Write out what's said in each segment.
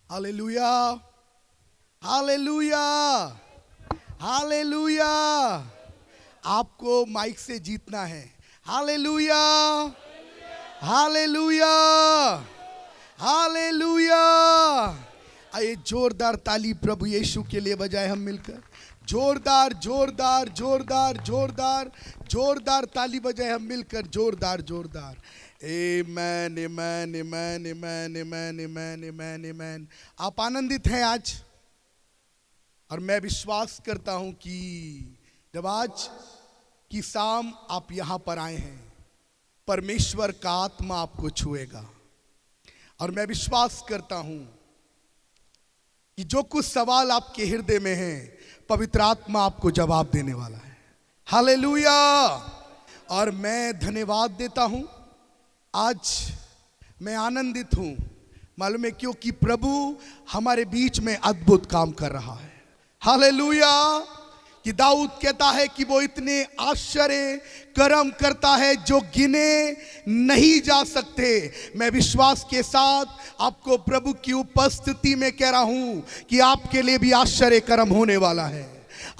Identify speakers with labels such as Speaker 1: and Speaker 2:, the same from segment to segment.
Speaker 1: Hallelujah, हालेलुया, hallelujah. आपको mic से जीतना है। हालेलुया, हालेलुया, हालेलुया। आइए जोरदार ताली प्रभु यीशु के लिए बजाए हम मिलकर। जोरदार जोरदार जोरदार जोरदार जोरदार ताली बजाए हम मिलकर। जोरदार जोरदार। आमेन, आमेन, आमेन, आमेन, आमेन, आमेन, आमेन, आमेन। आप आनंदित हैं आज, और मैं विश्वास करता हूं कि जब आज की शाम आप यहां पर आए हैं, परमेश्वर का आत्मा आपको छुएगा। और मैं विश्वास करता हूं कि जो कुछ सवाल आपके हृदय में हैं, पवित्र आत्मा आपको जवाब देने वाला है। हालेलुया। और मैं धन्यवाद देता हूं। आज मैं आनंदित हूं, मालूम है क्योंकि प्रभु हमारे बीच में अद्भुत काम कर रहा है। हालेलुया। कि दाऊद कहता है कि वो इतने आश्चर्य कर्म करता है जो गिने नहीं जा सकते। मैं विश्वास के साथ आपको प्रभु की उपस्थिति में कह रहा हूं कि आपके लिए भी आश्चर्य कर्म होने वाला है।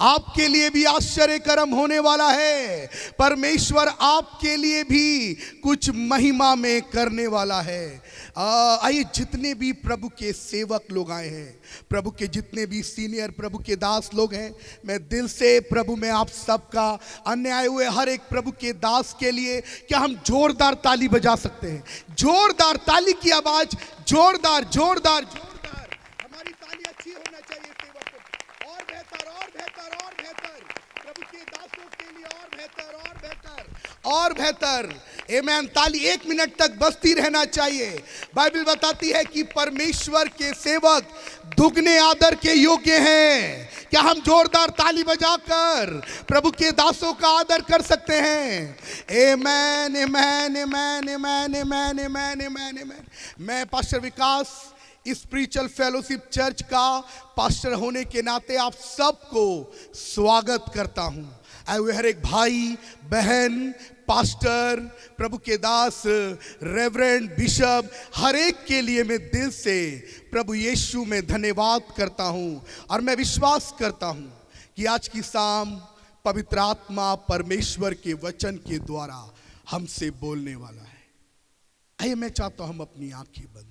Speaker 1: आपके लिए भी आश्चर्य कर्म होने वाला है। परमेश्वर आपके लिए भी कुछ महिमा में करने वाला है। आइए, जितने भी प्रभु के सेवक लोग आए हैं, प्रभु के जितने भी सीनियर प्रभु के दास लोग हैं, मैं दिल से प्रभु में आप सबका, अन्य आए हुए हर एक प्रभु के दास के लिए क्या हम जोरदार ताली बजा सकते हैं? जोरदार ताली की आवाज, जोरदार जोरदार जोरदार। हमारी ताली अच्छी होना चाहिए सेवकों, और बेहतर और बेहतर और बेहतर, प्रभु के दासों के लिए और बेहतर और बेहतर और बेहतर। आमेन। ताली 1 मिनट तक बजती रहना चाहिए। बाइबल बताती है कि परमेश्वर के सेवक दुगने आदर के योग्य हैं। क्या हम जोरदार ताली बजाकर प्रभु के दासों का आदर कर सकते हैं? आमेन, आमेन, आमेन, आमेन, आमेन, आमेन, आमेन, आमेन। मैं पास्टर विकास, स्पिरिचुअल फेलोशिप चर्च का पास्टर होने के नाते आप सबको स्वागत करता हूं। आए हुए हर एक भाई बहन, पास्टर, प्रभु के दास, रेवरेंड, बिशप, हर एक के लिए मैं दिल से प्रभु यीशु में धन्यवाद करता हूं। और मैं विश्वास करता हूं कि आज की शाम पवित्र आत्मा परमेश्वर के वचन के द्वारा हमसे बोलने वाला है। आइए, मैं चाहता हूं हम अपनी आंखें बंद करें।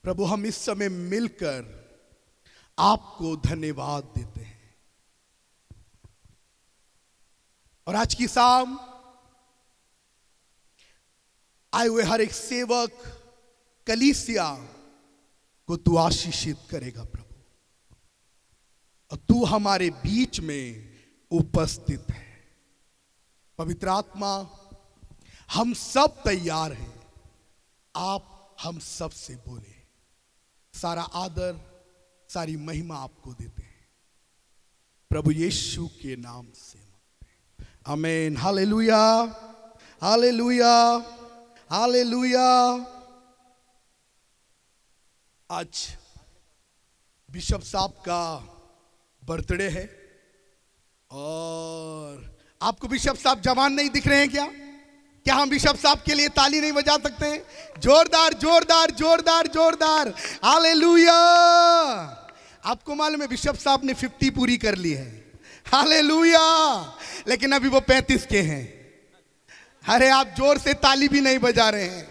Speaker 1: प्रभु, हम इस समय मिलकर आपको धन्यवाद देते हैं। और आज की शाम आए हुए हर एक सेवक, कलीसिया को तू आशीषित करेगा प्रभु, और तू हमारे बीच में उपस्थित है। पवित्र आत्मा, हम सब तैयार हैं, आप हम सब से बोले। सारा आदर, सारी महिमा आपको देते हैं, प्रभु यीशु के नाम से मांगते हैं। आमीन। हालेलुया, हालेलुया, हालेलुया। आज बिशप साहब का बर्थडे है, और आपको बिशप साहब जवान नहीं दिख रहे हैं क्या? क्या हम बिशप साहब के लिए ताली नहीं बजा सकते हैं? जोरदार जोरदार जोरदार जोरदार। हालेलुया। आपको मालूम है बिशप साहब ने 50 पूरी कर ली है। हालेलुया। लेकिन अभी वो 35 के हैं। अरे आप जोर से ताली भी नहीं बजा रहे हैं।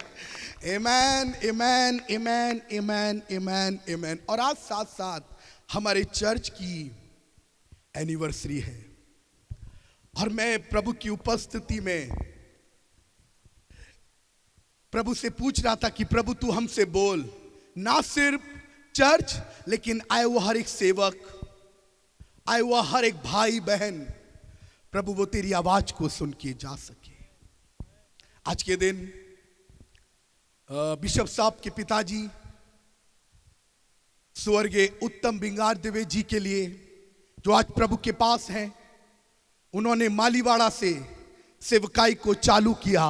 Speaker 1: आमेन, आमेन, आमेन, आमेन, आमेन, आमेन। और आज साथ साथ हमारे चर्च की एनिवर्सरी है, और मैं प्रभु की उपस्थिति में प्रभु से पूछ रहा था कि प्रभु तू हमसे बोल, ना सिर्फ चर्च, लेकिन आए हुआ हर एक सेवक, आए हुआ हर एक भाई बहन, प्रभु वो तेरी आवाज को सुन के जा सके। आज के दिन बिशप साहब के पिताजी स्वर्गीय उत्तम बिंगार देवे जी के लिए, जो आज प्रभु के पास हैं, उन्होंने मालीवाड़ा से सेवकाई को चालू किया,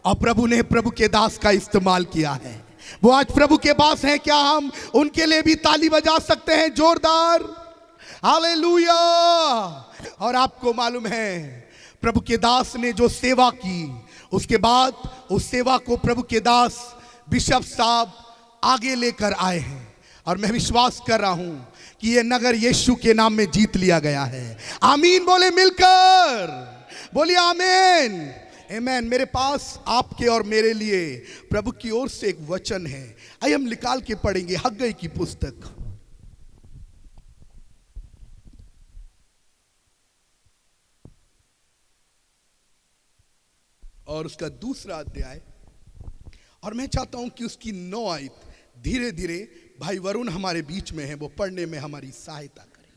Speaker 1: और प्रभु ने प्रभु के दास का इस्तेमाल किया है। वो आज प्रभु के पास हैं। क्या हम उनके लिए भी ताली बजा सकते हैं? जोरदार। हालेलुया। और आपको मालूम है प्रभु के दास ने जो सेवा की, उसके बाद उस सेवा को प्रभु के दास बिशप साहब आगे लेकर आए हैं और मैं विश्वास कर रहा हूं कि ये नगर यीशु के नाम में जीत लिया गया है। आमीन बोले मिलकर, बोलिए आमीन। आमीन। मेरे पास आपके और मेरे लिए प्रभु की ओर से एक वचन है, आइए हम निकाल के पढ़ेंगे हग्गई की पुस्तक और उसका दूसरा अध्याय, और मैं चाहता हूं कि उसकी 9 आयत धीरे धीरे भाई वरुण हमारे बीच में है, वो पढ़ने में हमारी सहायता करें।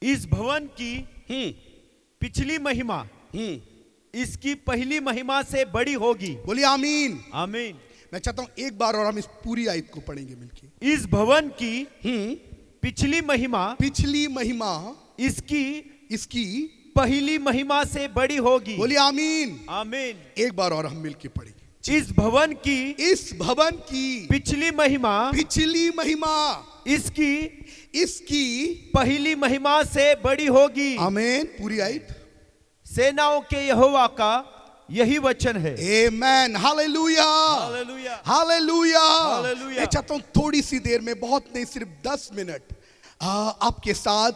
Speaker 2: इस भवन की पिछली महिमा इसकी पहली महिमा से बड़ी होगी।
Speaker 1: बोलिए आमीन।
Speaker 2: आमीन।
Speaker 1: मैं चाहता हूं एक बार और हम इस पूरी आयत को पढ़ेंगे मिलके।
Speaker 2: इस भवन की पिछली महिमा इसकी पहली महिमा से बड़ी होगी।
Speaker 1: बोलिए आमीन।
Speaker 2: आमीन।
Speaker 1: एक बार और हम मिलके पढ़ेंगे।
Speaker 2: इस भवन की
Speaker 1: पिछली महिमा इसकी
Speaker 2: पहली महिमा से बड़ी होगी।
Speaker 1: आमीन। पूरी आयत।
Speaker 2: सेनाओं के यहोवा का यही वचन है।
Speaker 1: आमेन। हालेलुया,
Speaker 2: हालेलुया,
Speaker 1: हालेलुया,
Speaker 2: हालेलुया।
Speaker 1: मैं चाहता हूं थोड़ी सी देर में, बहुत नहीं, सिर्फ 10 मिनट आपके साथ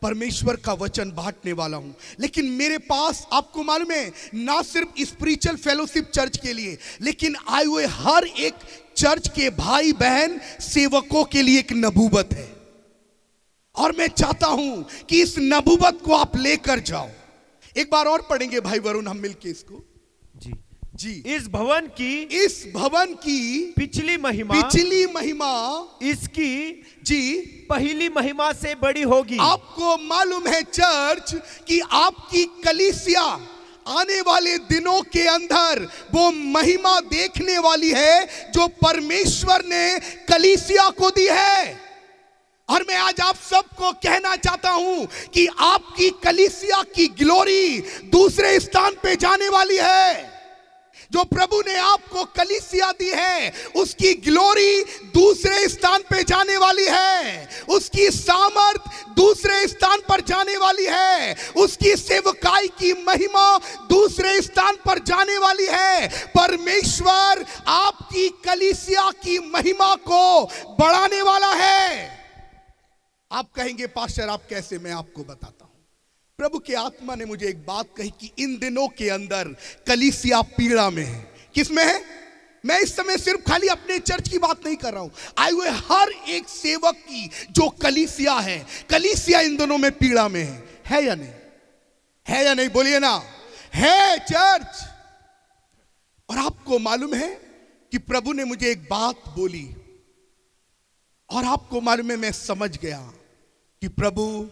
Speaker 1: परमेश्वर का वचन बांटने वाला हूं। लेकिन मेरे पास, आपको मालूम है, ना सिर्फ स्पिरिचुअल फेलोशिप चर्च के लिए, लेकिन आए हुए हर एक चर्च के भाई बहन सेवकों के लिए एक नबूवत है, और मैं चाहता हूं कि इस नबूवत को आप लेकर जाओ। एक बार और पढ़ेंगे भाई वरुण हम मिलके इसको। जी। इस भवन की
Speaker 2: पिछली महिमा
Speaker 1: इसकी
Speaker 2: पहली महिमा से बड़ी होगी।
Speaker 1: आपको मालूम है चर्च कि आपकी कलीसिया आने वाले दिनों के अंदर वो महिमा देखने वाली है जो परमेश्वर ने कलीसिया को दी है। और मैं आज आप सबको कहना चाहता हूं कि आपकी कलीसिया की ग्लोरी दूसरे स्थान पे जाने वाली है। जो प्रभु ने आपको कलीसिया दी है उसकी ग्लोरी दूसरे स्थान पे जाने वाली है, उसकी सामर्थ दूसरे स्थान पर जाने वाली है, उसकी सेवकाई की महिमा दूसरे स्थान पर जाने वाली है। परमेश्वर आपकी कलीसिया की महिमा को बढ़ाने वाला है। आप कहेंगे पास्टर आप कैसे? मैं आपको बताता हूं। प्रभु की आत्मा ने मुझे एक बात कही कि इन दिनों के अंदर कलीसिया पीड़ा में है। किस में है? मैं इस समय सिर्फ खाली अपने चर्च की बात नहीं कर रहा हूं, आए हुए हर एक सेवक की जो कलीसिया है, कलीसिया इन दिनों में पीड़ा में है या नहीं? है या नहीं? बोलिए ना, है चर्च। और आपको मालूम है कि प्रभु ने मुझे एक बात बोली, और आपको मालूम है मैं समझ गया कि प्रभु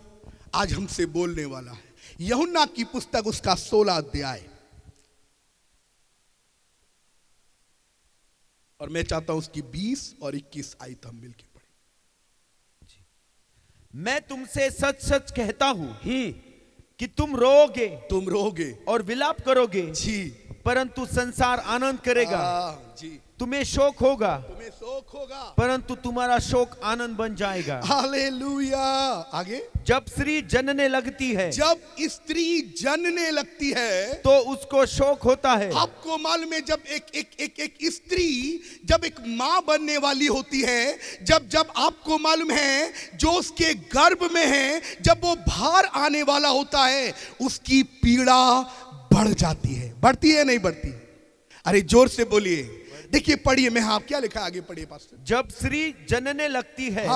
Speaker 1: आज हमसे बोलने वाला है। यूहन्ना की पुस्तक उसका 16 अध्याय, और मैं चाहता हूं उसकी 20 और 21 आयत हम मिलकर पढ़ें।
Speaker 2: मैं तुमसे सच सच कहता हूं कि तुम रोओगे और विलाप करोगे जी, परंतु संसार आनंद करेगा। जी। तुम्हें शोक होगा परंतु तुम्हारा शोक आनंद बन जाएगा।
Speaker 1: हालेलुया। आगे।
Speaker 2: जब स्त्री जनने लगती है तो उसको शोक होता है।
Speaker 1: आपको मालूम है जब एक स्त्री जब एक मां बनने वाली होती है, जब आपको मालूम है जो उसके गर्भ में है, जब वो बाहर आने वाला होता है उसकी पीड़ा बढ़ जाती है। बढ़ती है नहीं बढ़ती? अरे जोर से बोलिए। देखिए पढ़िए, मैं आप क्या लिखा आगे पढ़िए पास्टर।
Speaker 2: जब स्त्री जनने लगती है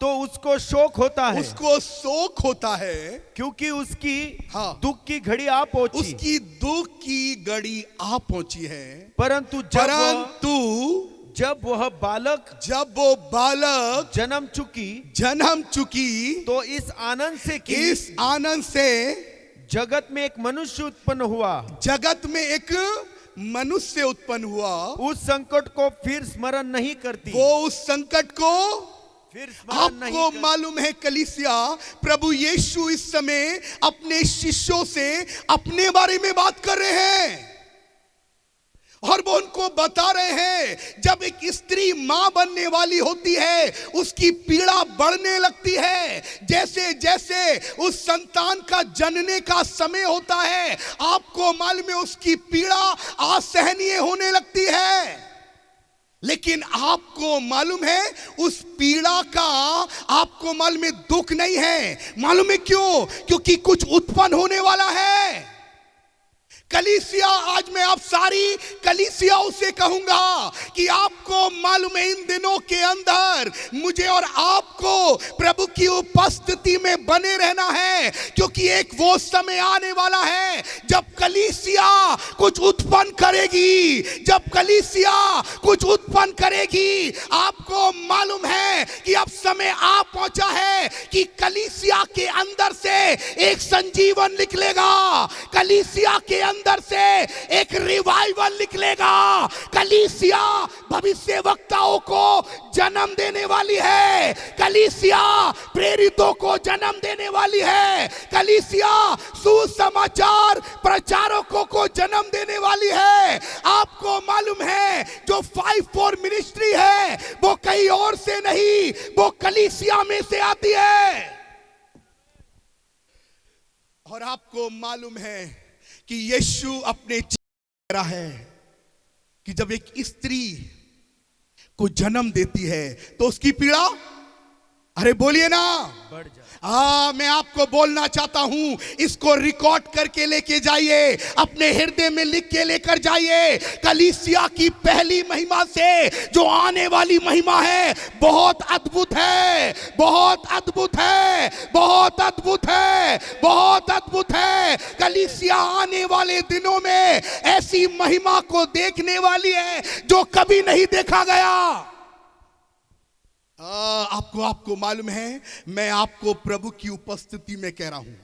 Speaker 2: तो
Speaker 1: उसको शोक होता है
Speaker 2: क्योंकि उसकी दुख की घड़ी आ
Speaker 1: पहुंची है।
Speaker 2: परंतु जब वो बालक जन्म चुकी तो इस आनंद से जगत में एक मनुष्य उत्पन्न हुआ। उस संकट को फिर स्मरण नहीं करती।
Speaker 1: आपको मालूम है कलीसिया, प्रभु यीशु इस समय अपने शिष्यों से अपने बारे में बात कर रहे हैं। और वो उनको बता रहे हैं जब एक स्त्री मां बनने वाली होती है उसकी पीड़ा बढ़ने लगती है। जैसे जैसे उस संतान का जनने का समय होता है, आपको मालूम है उसकी पीड़ा असहनीय होने लगती है। लेकिन आपको मालूम है उस पीड़ा का, आपको मालूम है दुख नहीं है। मालूम है क्यों? क्योंकि कुछ उत्पन्न होने वाला है। कलीसिया, आज मैं आप सारी कलीसियाओं से कहूंगा कि आपको मालूम है इन दिनों के अंदर मुझे और आपको प्रभु की उपस्थिति में बने रहना है, क्योंकि एक वो समय आने वाला है जब कलीसिया कुछ उत्पन्न करेगी। जब कलीसिया कुछ उत्पन्न करेगी, आपको मालूम है कि अब समय आ पहुंचा है कि कलीसिया के अंदर से एक संजीवन निकलेगा। कलीसिया के अंदर से एक रिवाइवल निकलेगा। कलीसिया भविष्य वक्ताओं को जन्म देने वाली है। कलीसिया प्रेरितों को जन्म देने वाली है। कलीसिया सुसमाचार प्रचारकों को जन्म देने वाली है। आपको मालूम है जो 5-4 मिनिस्ट्री है वो कहीं और से नहीं, वो कलीसिया में से आती है। और आपको मालूम है कि यीशु अपने कह रहा है कि जब एक स्त्री को जन्म देती है तो उसकी पीड़ा, अरे बोलिए ना,
Speaker 2: बढ़ जाए।
Speaker 1: मैं आपको बोलना चाहता हूं, इसको रिकॉर्ड करके लेके जाइए, अपने हृदय में लिख के लेकर जाइए। कलीसिया की पहली महिमा से जो आने वाली महिमा है बहुत अद्भुत है, बहुत अद्भुत है, बहुत अद्भुत है, बहुत अद्भुत है। कलीसिया आने वाले दिनों में ऐसी महिमा को देखने वाली है जो कभी नहीं देखा गया। आपको मालूम है, मैं आपको प्रभु की उपस्थिति में कह रहा हूं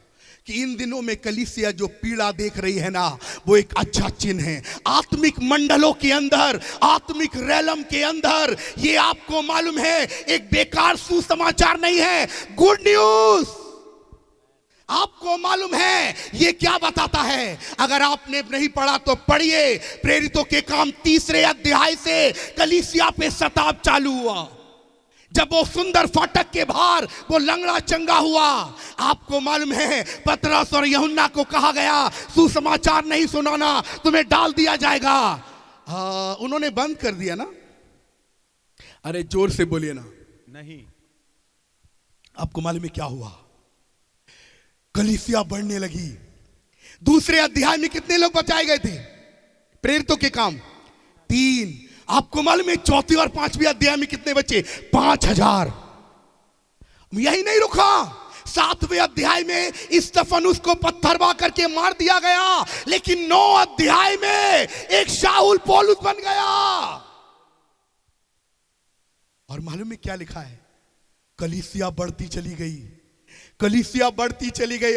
Speaker 1: कि इन दिनों में कलीसिया जो पीड़ा देख रही है ना, वो एक अच्छा चिन्ह है। आत्मिक मंडलों के अंदर, आत्मिक रैलम के अंदर ये आपको मालूम है एक बेकार सुसमाचार नहीं है, गुड न्यूज। आपको मालूम है ये क्या बताता है? अगर आपने नहीं पढ़ा तो पढ़िए, प्रेरितों के काम 3 अध्याय से कलीसिया पे सताव चालू हुआ। जब वो सुंदर फाटक के बाहर वो लंगड़ा चंगा हुआ, आपको मालूम है पतरस और यूहन्ना को कहा गया सुसमाचार नहीं सुनाना, तुम्हें डाल दिया जाएगा। उन्होंने बंद कर दिया ना। अरे जोर से बोलिए ना।
Speaker 2: नहीं।
Speaker 1: आपको मालूम है क्या हुआ? कलीसिया बढ़ने लगी। 2 अध्याय में कितने लोग बचाए गए थे? प्रेरितों के काम 3। आपको मालूम है 4 और 5वें अध्याय में कितने बचे? 5000। यही नहीं रुका, 7वें अध्याय में स्तिफनुस को पत्थर मार करके मार दिया गया, लेकिन 9 अध्याय में एक शाऊल पौलुस बन गया। और मालूम है क्या लिखा है? कलीसिया बढ़ती चली गई, कलीसिया बढ़ती चली गई।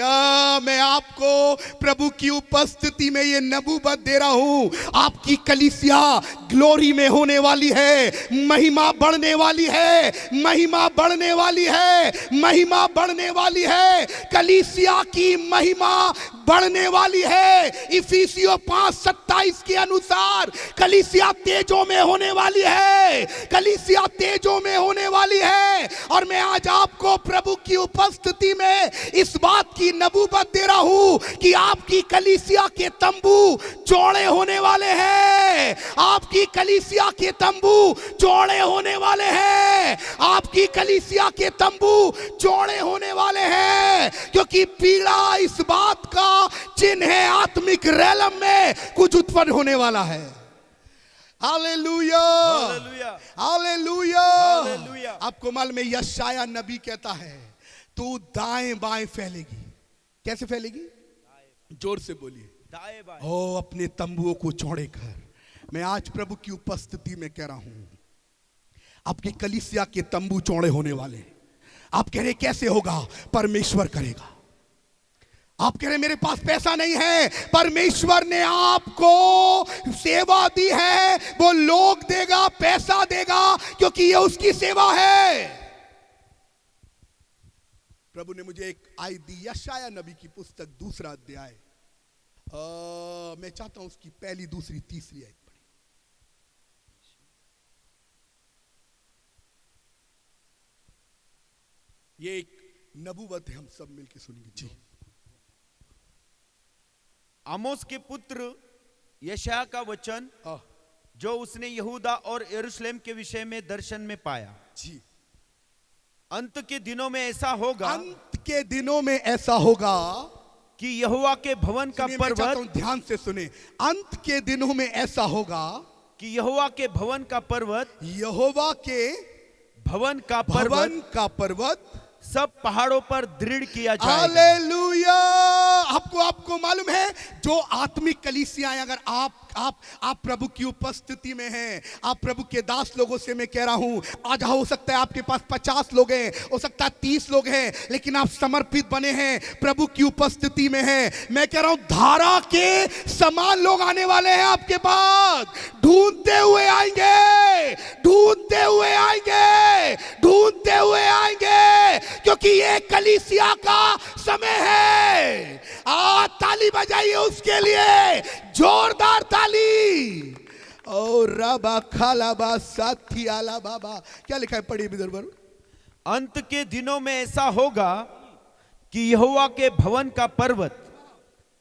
Speaker 1: मैं आपको प्रभु की उपस्थिति में ये नबूवत दे रहा हूं, आपकी कलीसिया ग्लोरी में होने वाली है, महिमा बढ़ने वाली है, महिमा बढ़ने वाली है, महिमा बढ़ने वाली है। कलीसिया की महिमा बढ़ने वाली है। इफिसियों 5:27 के अनुसार कलीसिया तेजों में होने वाली है, कलीसिया तेजों में होने वाली है। और मैं आज आपको प्रभु की उपस्थिति में इस बात की नबूवत दे रहा हूं कि आपकी कलीसिया के तंबू चौड़े होने वाले हैं, आपकी कलीसिया के तंबू चौड़े होने वाले हैं, आपकी कलीसिया के तंबू चौड़े होने वाले हैं। क्योंकि पीड़ा इस बात का चिन्ह है, आत्मिक रैलम में कुछ उत्पन्न होने वाला है। हालेलुया, हालेलुया, हालेलुया। आपको मालूम है यशाया नबी कहता है तू दाएं बाएं फैलेगी। कैसे फैलेगी? जोर से बोलिए, दाएं बाएं। ओ अपने तंबुओं को चौड़े कर। मैं आज प्रभु की उपस्थिति में कह रहा हूं, आपकी कलीसिया के तंबू चौड़े होने वाले। आप कह रहे कैसे होगा? परमेश्वर करेगा। आप कह रहे मेरे पास पैसा नहीं है, परमेश्वर ने आपको सेवा दी है, वो लोग देगा, पैसा देगा, क्योंकि ये उसकी सेवा है। प्रभु ने मुझे एक आयत दी, यशाया नबी की पुस्तक 2 अध्याय। मैं चाहता हूं उसकी 1, 2, 3 आयत पढ़े। ये एक नबूवत है, हम सब मिलके सुनेंगे जी।
Speaker 2: आमोस के पुत्र यशायाह का वचन जो उसने यहूदा और यरूशलेम के विषय में दर्शन में पाया
Speaker 1: जी।
Speaker 2: अंत के दिनों में ऐसा होगा,
Speaker 1: अंत के दिनों में ऐसा होगा
Speaker 2: कि यहोवा के भवन का
Speaker 1: सुनिए, मैं चाहता
Speaker 2: पर्वत,
Speaker 1: हूं ध्यान से सुने, अंत के दिनों में ऐसा होगा
Speaker 2: कि यहोवा के भवन का पर्वत,
Speaker 1: यहोवा के
Speaker 2: भवन का
Speaker 1: भवन
Speaker 2: पर्वत
Speaker 1: का पर्वत
Speaker 2: सब पहाड़ों पर दृढ़ किया जाएगा।
Speaker 1: हालेलुया। आपको मालूम है, जो आत्मिक कलीसियाएं, अगर आप प्रभु की उपस्थिति में हैं, आप प्रभु के दास लोगों से मैं कह रहा हूं, आज हो सकता है आपके पास 50 लोग हैं, हो सकता है 30 लोग हैं, लेकिन आप समर्पित बने हैं, प्रभु की उपस्थिति में हैं, मैं कह रहा हूं धारा के समान लोग आने वाले हैं आपके पास, ढूंढते हुए आएंगे, ढूंढते हुए आएंगे, ढूंढते हुए आएंगे, क्योंकि ये कलीसिया का समय है। ताली बजाइए उसके लिए, जोरदार ताली। और रबा खालाबा साथी आला बाबा, क्या लिखा है, पढ़िए इधर पर।
Speaker 2: अंत के दिनों में ऐसा होगा कि यहोवा के भवन का पर्वत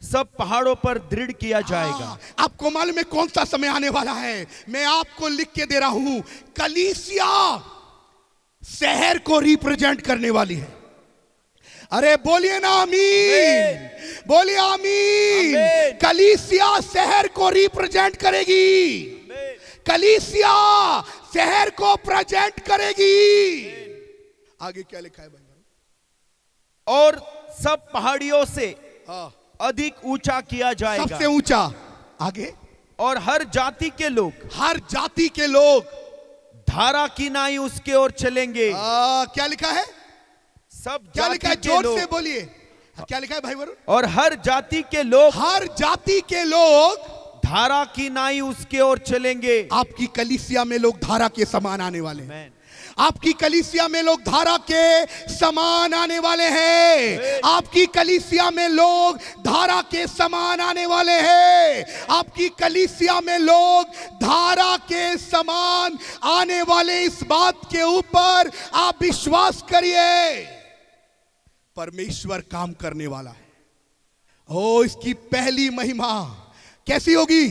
Speaker 2: सब पहाड़ों पर दृढ़ किया जाएगा।
Speaker 1: आपको मालूम है कौन सा समय आने वाला है? मैं आपको लिख के दे रहा हूं, कलीसिया शहर को रिप्रेजेंट करने वाली है। अरे बोलिए ना आमीन, बोलिए आमीन। कलीसिया शहर को रिप्रेजेंट करेगी, कलीसिया शहर को प्रेजेंट करेगी। आगे क्या लिखा है भाई?
Speaker 2: और सब पहाड़ियों से अधिक ऊंचा किया जाएगा,
Speaker 1: सबसे ऊंचा। आगे, और
Speaker 2: हर जाति के लोग,
Speaker 1: हर जाति के लोग
Speaker 2: धारा की नाई उसके ओर चलेंगे।
Speaker 1: क्या लिखा है?
Speaker 2: सब
Speaker 1: क्या लिखा है? जोर से बोलिए, क्या लिखा है भाई वरुण?
Speaker 2: और हर जाति के लोग,
Speaker 1: हर जाति के लोग
Speaker 2: धारा की नाई उसके ओर चलेंगे।
Speaker 1: आपकी कलीसिया में लोग धारा के समान आने वाले हैं। आपकी कलीसिया में लोग धारा के समान आने वाले हैं। आपकी कलीसिया में लोग धारा के समान आने वाले हैं। आपकी कलीसिया में लोग धारा के समान आने वाले, इस बात के ऊपर आप विश्वास करिए। परमेश्वर काम करने वाला है। ओ, इसकी पहली महिमा कैसी होगी?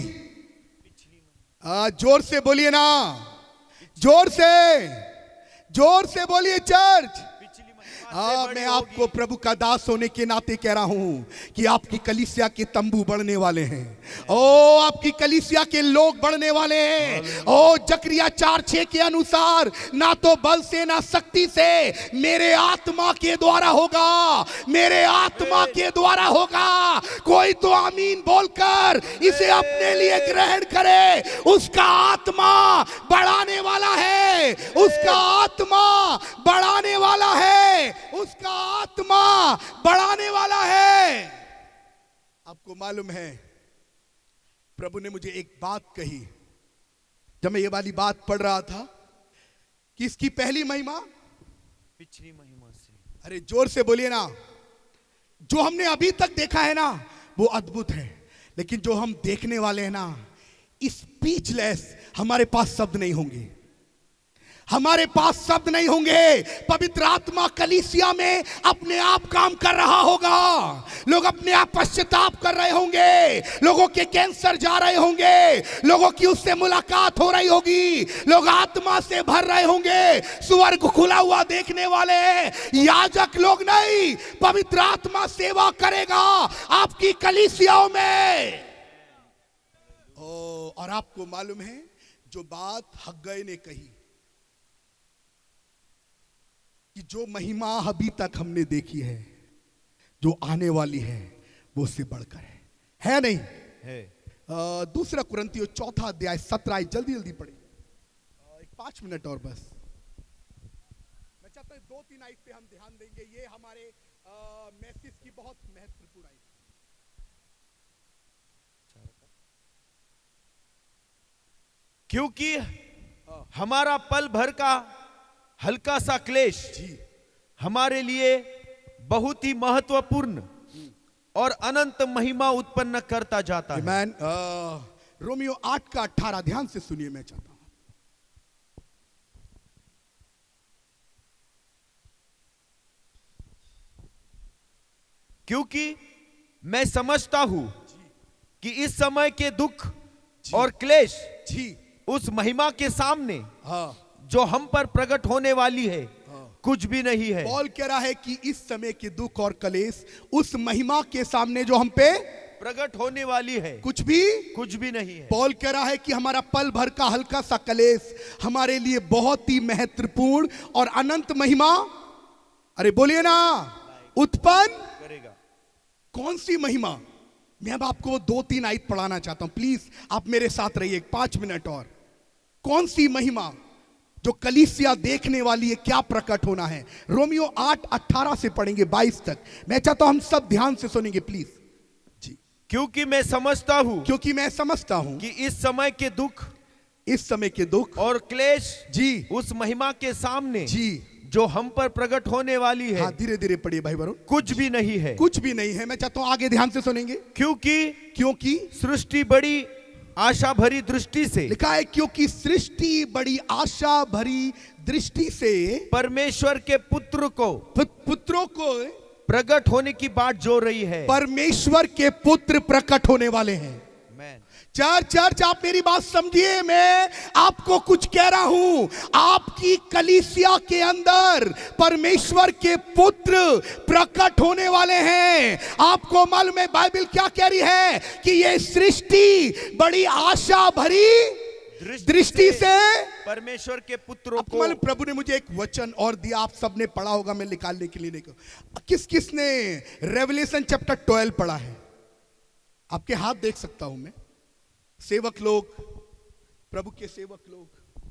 Speaker 1: जोर से बोलिए ना, जोर से बोलिए चर्च। मैं आपको प्रभु का दास होने के नाते कह रहा हूं कि आपकी कलीसिया के तंबू बढ़ने वाले हैं। ओ, आपकी कलीसिया के लोग बढ़ने वाले हैं। ओ, जकरिया 4:6 के अनुसार, ना तो बल से ना शक्ति से, मेरे आत्मा के द्वारा होगा, मेरे आत्मा के द्वारा होगा। कोई तो आमीन बोलकर इसे अपने लिए ग्रहण करे। उसका आत्मा बढ़ाने वाला है, उसका आत्मा बढ़ाने वाला है, उसका आत्मा बढ़ाने वाला है। आपको मालूम है, प्रभु ने मुझे एक बात कही जब मैं ये वाली बात पढ़ रहा था, कि इसकी पहली महिमा
Speaker 2: पिछली महिमा से,
Speaker 1: अरे जोर से बोलिए ना, जो हमने अभी तक देखा है ना वो अद्भुत है, लेकिन जो हम देखने वाले हैं ना, स्पीचलेस, हमारे पास शब्द नहीं होंगे, हमारे पास शब्द नहीं होंगे। पवित्र आत्मा कलीसिया में अपने आप काम कर रहा होगा। लोग अपने आप पश्चाताप कर रहे होंगे, लोगों के कैंसर जा रहे होंगे, लोगों की उससे मुलाकात हो रही होगी, लोग आत्मा से भर रहे होंगे, स्वर्ग खुला हुआ देखने वाले। याजक लोग नहीं, पवित्र आत्मा सेवा करेगा आपकी कलीसियाओं में। और आपको मालूम है, जो बात हग्गई ने कही कि जो महिमा अभी तक हमने देखी है, जो आने वाली है, वो उससे बढ़कर है नहीं? है। दूसरा कुरिन्थियों 4 अध्याय 17, जल्दी जल्दी पढ़िए, 5 मिनट और बस। मैं चाहता हूं 2-3 आयत पे हम ध्यान देंगे, ये हमारे मैसेज की बहुत महत्वपूर्ण आयत।
Speaker 2: क्योंकि हमारा पल भर का हल्का सा क्लेश हमारे लिए बहुत ही महत्वपूर्ण और अनंत महिमा उत्पन्न करता जाता है।
Speaker 1: रोमियो 8:18 ध्यान से सुनिए, मैं चाहता हूं।
Speaker 2: क्योंकि मैं समझता हूं कि इस समय के दुख और क्लेश
Speaker 1: जी
Speaker 2: उस महिमा के सामने
Speaker 1: हाँ
Speaker 2: जो हम पर प्रकट होने वाली है कुछ भी नहीं है।
Speaker 1: पौल कह रहा है कि इस समय के दुख और कलेश उस महिमा के सामने जो हम पे
Speaker 2: प्रकट होने वाली है
Speaker 1: कुछ भी
Speaker 2: नहीं है।
Speaker 1: पौल कह रहा है कि हमारा पल भर का हल्का सा कलेश हमारे लिए बहुत ही महत्वपूर्ण और अनंत महिमा, अरे बोलिए ना, उत्पन्न
Speaker 2: करेगा।
Speaker 1: कौन सी महिमा? मैं अब आपको 2-3 आयत पढ़ाना चाहता हूं, प्लीज आप मेरे साथ रहिए 5 मिनट और। कौन सी महिमा जो कलीसिया देखने वाली है, क्या प्रकट होना है? रोमियो 8:18 से पढ़ेंगे 22 तक। मैं चाहता हूं हम सब ध्यान से सुनेंगे प्लीज जी।
Speaker 2: क्योंकि मैं समझता हूं कि इस समय के दुख
Speaker 1: और
Speaker 2: क्लेश
Speaker 1: जी
Speaker 2: उस महिमा के सामने
Speaker 1: जी
Speaker 2: जो हम पर प्रकट होने वाली है,
Speaker 1: हाँ धीरे धीरे पढ़िए भाई बहनों,
Speaker 2: कुछ भी नहीं है।
Speaker 1: कुछ भी नहीं है। मैं चाहता हूं आगे ध्यान से सुनेंगे। क्योंकि
Speaker 2: सृष्टि बड़ी आशा भरी दृष्टि से,
Speaker 1: लिखा है क्योंकि सृष्टि बड़ी आशा भरी दृष्टि से
Speaker 2: परमेश्वर के पुत्रों को प्रकट होने की बात जो रही है।
Speaker 1: परमेश्वर के पुत्र प्रकट होने वाले हैं। चर्च आप मेरी बात समझिए, मैं आपको कुछ कह रहा हूं। आपकी कलीसिया के अंदर परमेश्वर के पुत्र प्रकट होने वाले हैं। आपको मालूम है बाइबल क्या कह रही है कि ये सृष्टि बड़ी आशा भरी दृष्टि से
Speaker 2: परमेश्वर के पुत्रों को,
Speaker 1: मालूम प्रभु ने मुझे एक वचन और दिया, आप सबने पढ़ा होगा, मैं निकालने के लिए नहीं कहूं। किसने रेवलेशन चैप्टर 12 पढ़ा है? आपके हाथ देख सकता हूं मैं। सेवक लोग, प्रभु के सेवक लोग,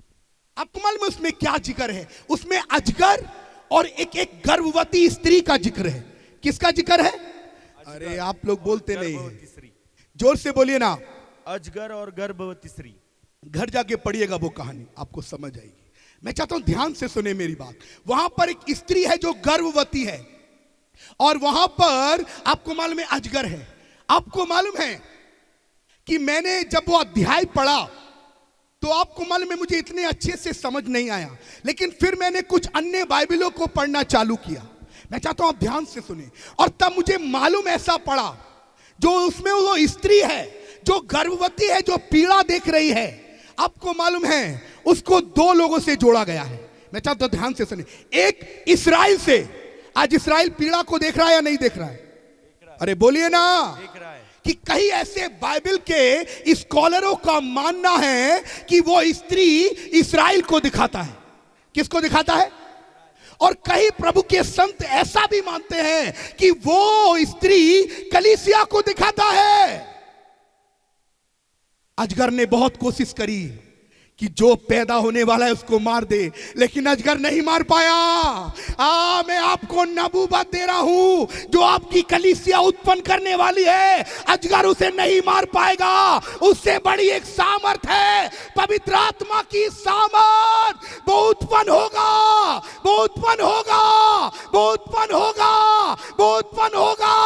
Speaker 1: आपको मालूम है उसमें क्या जिक्र है? उसमें अजगर और एक गर्भवती स्त्री का जिक्र है। किसका जिक्र है? अरे आप लोग बोलते नहीं, जोर से बोलिए ना।
Speaker 2: अजगर और गर्भवती स्त्री।
Speaker 1: घर जाके पढ़िएगा वो कहानी, आपको समझ आएगी। मैं चाहता हूं ध्यान से सुने मेरी बात। वहां पर एक स्त्री है जो गर्भवती है और वहां पर आपको मालूम है अजगर है। आपको मालूम है कि मैंने जब वो अध्याय पढ़ा तो आपको मालूम है मुझे इतने अच्छे से समझ नहीं आया, लेकिन फिर मैंने कुछ अन्य बाइबलों को पढ़ना चालू किया। मैं चाहता हूं आप ध्यान से सुने। और तब मुझे मालूम ऐसा पड़ा, जो उसमें वो स्त्री है जो गर्भवती है, जो पीड़ा देख रही है, आपको मालूम है उसको 2 लोगों से जोड़ा गया है। मैं चाहता हूं ध्यान से सुने। एक इस्राएल से। आज इस्राएल पीड़ा को देख रहा है या नहीं देख रहा है? अरे बोलिए ना।
Speaker 2: देख रहा है।
Speaker 1: कि कई ऐसे बाइबल के स्कॉलरों का मानना है कि वो स्त्री इस्राएल को दिखाता है। किसको दिखाता है? और कई प्रभु के संत ऐसा भी मानते हैं कि वो स्त्री कलीसिया को दिखाता है। अजगर ने बहुत कोशिश करी कि जो पैदा होने वाला है उसको मार दे, लेकिन अजगर नहीं मार पाया। मैं आपको नबूवत दे रहा हूं, जो आपकी कलीसिया उत्पन्न करने वाली है, अजगर उसे नहीं मार पाएगा। उससे बड़ी एक सामर्थ है, पवित्र आत्मा की सामर्थ। वो उत्पन्न होगा, वो उत्पन्न होगा, वो उत्पन्न होगा, वो उत्पन्न होगा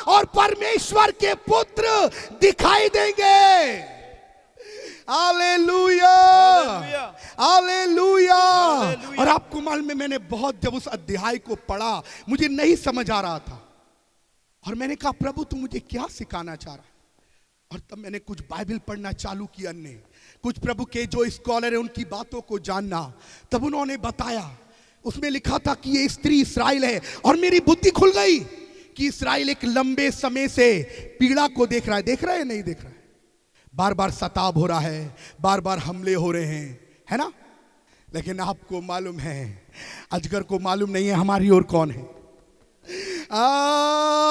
Speaker 1: और परमेश्वर के पुत्र दिखाई देंगे। Hallelujah, hallelujah. और आपको मालूम है मैंने बहुत जब उस अध्याय को पढ़ा मुझे नहीं समझ आ रहा था और मैंने कहा प्रभु तू मुझे क्या सिखाना चाह रहा है? और तब मैंने कुछ बाइबल पढ़ना चालू किया, अन्य कुछ प्रभु के जो स्कॉलर है उनकी बातों को जानना। तब उन्होंने बताया, उसमें लिखा था कि ये स्त्री इस्राएल है और मेरी बुद्धि खुल गई कि इस्राएल एक लंबे समय से पीड़ा को देख रहा है। देख रहा है नहीं देख रहा है? बार बार सताव हो रहा है, बार बार हमले हो रहे हैं, है ना? लेकिन आपको मालूम है अजगर को मालूम नहीं है हमारी ओर कौन है।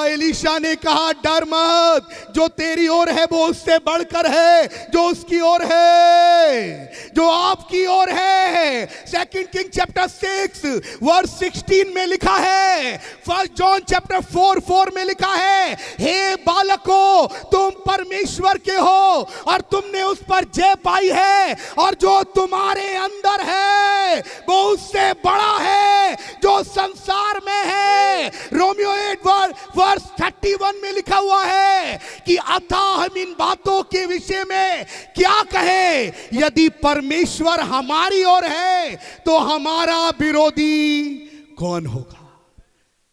Speaker 1: एलीशा ने कहा डर मत, जो तेरी ओर है वो उससे बढ़कर है जो उसकी ओर है, जो आपकी ओर है। 2 किंग चैप्टर 6 वर्स 16 में लिखा है, 1 जॉन चैप्टर 4:4 में लिखा है, हे बालकों तुम परमेश्वर के हो और तुमने उस पर जय पाई है, और जो तुम्हारे अंदर है वो उससे बड़ा है जो संसार में है। रोमियो 8 वर्स 31 में लिखा हुआ है कि अतः हम इन बातों के विषय में क्या कहें, यदि परमेश्वर हमारी ओर है तो हमारा विरोधी कौन होगा।